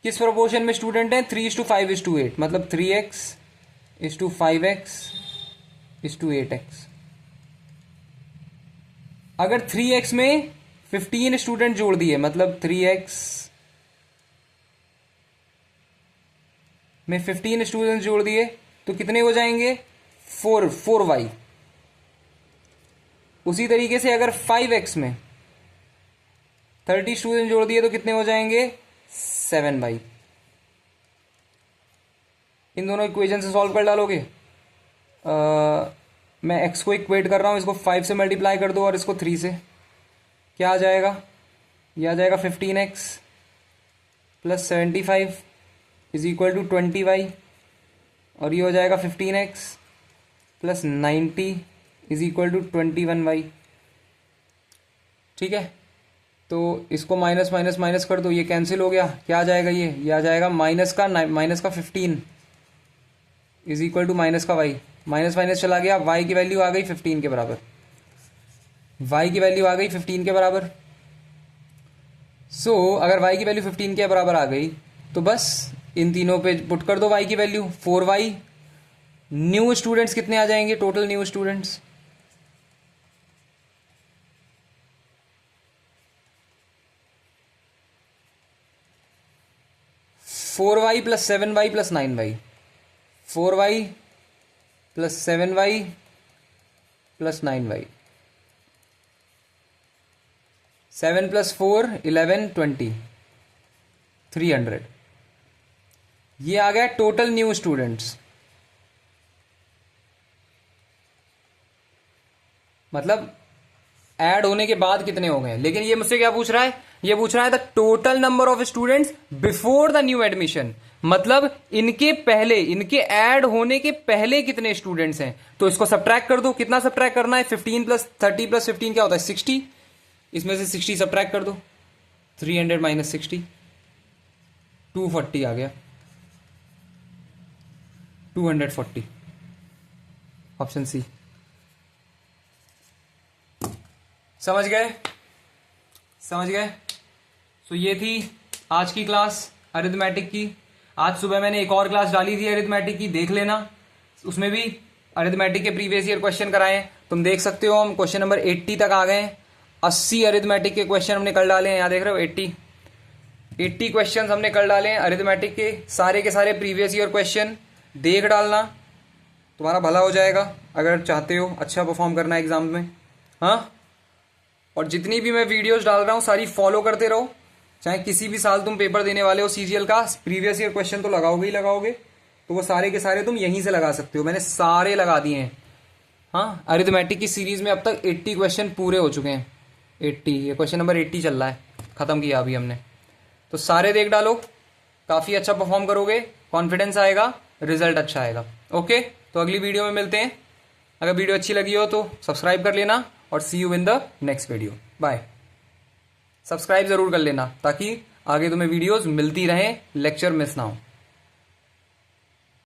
किस प्रोपोर्शन में स्टूडेंट हैं, 3:5:8, मतलब 3x:5x:8x। अगर 3x में 15 स्टूडेंट जोड़ दिए, मतलब 3x में 15 स्टूडेंट जोड़ दिए, तो कितने हो जाएंगे, 4y। उसी तरीके से अगर 5x में 30 स्टूडेंट जोड़ दिए तो कितने हो जाएंगे 7y। इन दोनों इक्वेशन से सॉल्व कर डालोगे। मैं x को इक्वेट कर रहा हूं, इसको 5 से मल्टीप्लाई कर दो और इसको 3 से, क्या आ जाएगा, ये आ जाएगा 15x plus 75 is equal to 20y, और ये हो जाएगा 15x plus 90 is equal to 21y। ठीक है, तो इसको माइनस माइनस माइनस कर दो, ये कैंसिल हो गया, क्या आ जाएगा, ये आ जाएगा माइनस का 15 इज इक्वल टू माइनस का y, माइनस माइनस चला गया, y की वैल्यू आ गई 15 के बराबर, y की वैल्यू आ गई 15 के बराबर। सो अगर y की वैल्यू 15 के बराबर आ गई तो बस इन तीनों पे पुट कर दो y की वैल्यू, 4y। न्यू स्टूडेंट्स कितने आ जाएंगे, total new students 4y plus 7y plus 9y, 4y plus 7y plus 9y, 7 plus 4 11 20 300। ये आ गया टोटल न्यू स्टूडेंट्स। मतलब ऐड होने के बाद कितने हो गए। लेकिन ये मुझसे क्या पूछ रहा है, ये पूछ रहा है the total number of students before the new admission. मतलब इनके पहले, इनके ऐड होने के पहले कितने स्टूडेंट्स हैं। तो इसको सब्ट्रैक्ट कर दो, कितना सब्ट्रैक्ट करना है, 15 प्लस 30 प्लस 15 क्या होता है 60, इसमें से 60 सब्ट्रैक्ट कर दो, 300 माइनस 60 240 आ गया, 240, ऑप्शन सी। समझ गए, समझ गए। तो ये थी आज की क्लास अरिथमेटिक की। आज सुबह मैंने एक और क्लास डाली थी अरिथमेटिक की, देख लेना, उसमें भी अरिथमेटिक के प्रीवियस ईयर क्वेश्चन कराए हैं, तुम देख सकते हो। हम क्वेश्चन नंबर 80 तक आ गए हैं, 80 अरिथमेटिक के क्वेश्चन हमने कर डाले हैं। यहाँ देख रहे हो 80 क्वेश्चन हमने कर डाले हैं अरिथमेटिक के सारे प्रीवियस ईयर क्वेश्चन देख डालना, तुम्हारा भला हो जाएगा अगर चाहते हो अच्छा परफॉर्म करना है एग्जाम में। हाँ, और जितनी भी मैं वीडियोस डाल रहा हूँ सारी फॉलो करते रहो, चाहे किसी भी साल तुम पेपर देने वाले हो सीजीएल का, प्रीवियस ईयर क्वेश्चन तो लगाओगे ही लगाओगे, तो वो सारे के सारे तुम यहीं से लगा सकते हो, मैंने सारे लगा दिए हैं। हाँ, अरिथमेटिक की सीरीज में अब तक 80 क्वेश्चन पूरे हो चुके हैं, 80, ये क्वेश्चन नंबर 80 चल रहा है, खत्म किया अभी हमने। तो सारे देख डालो, काफी अच्छा परफॉर्म करोगे, कॉन्फिडेंस आएगा, रिजल्ट अच्छा आएगा। ओके, तो अगली वीडियो में मिलते हैं। अगर वीडियो अच्छी लगी हो तो सब्सक्राइब कर लेना और see you in the next video. Bye. Subscribe जरूर कर लेना ताकि आगे तुम्हें वीडियोस मिलती रहें, लेक्चर मिस ना हो।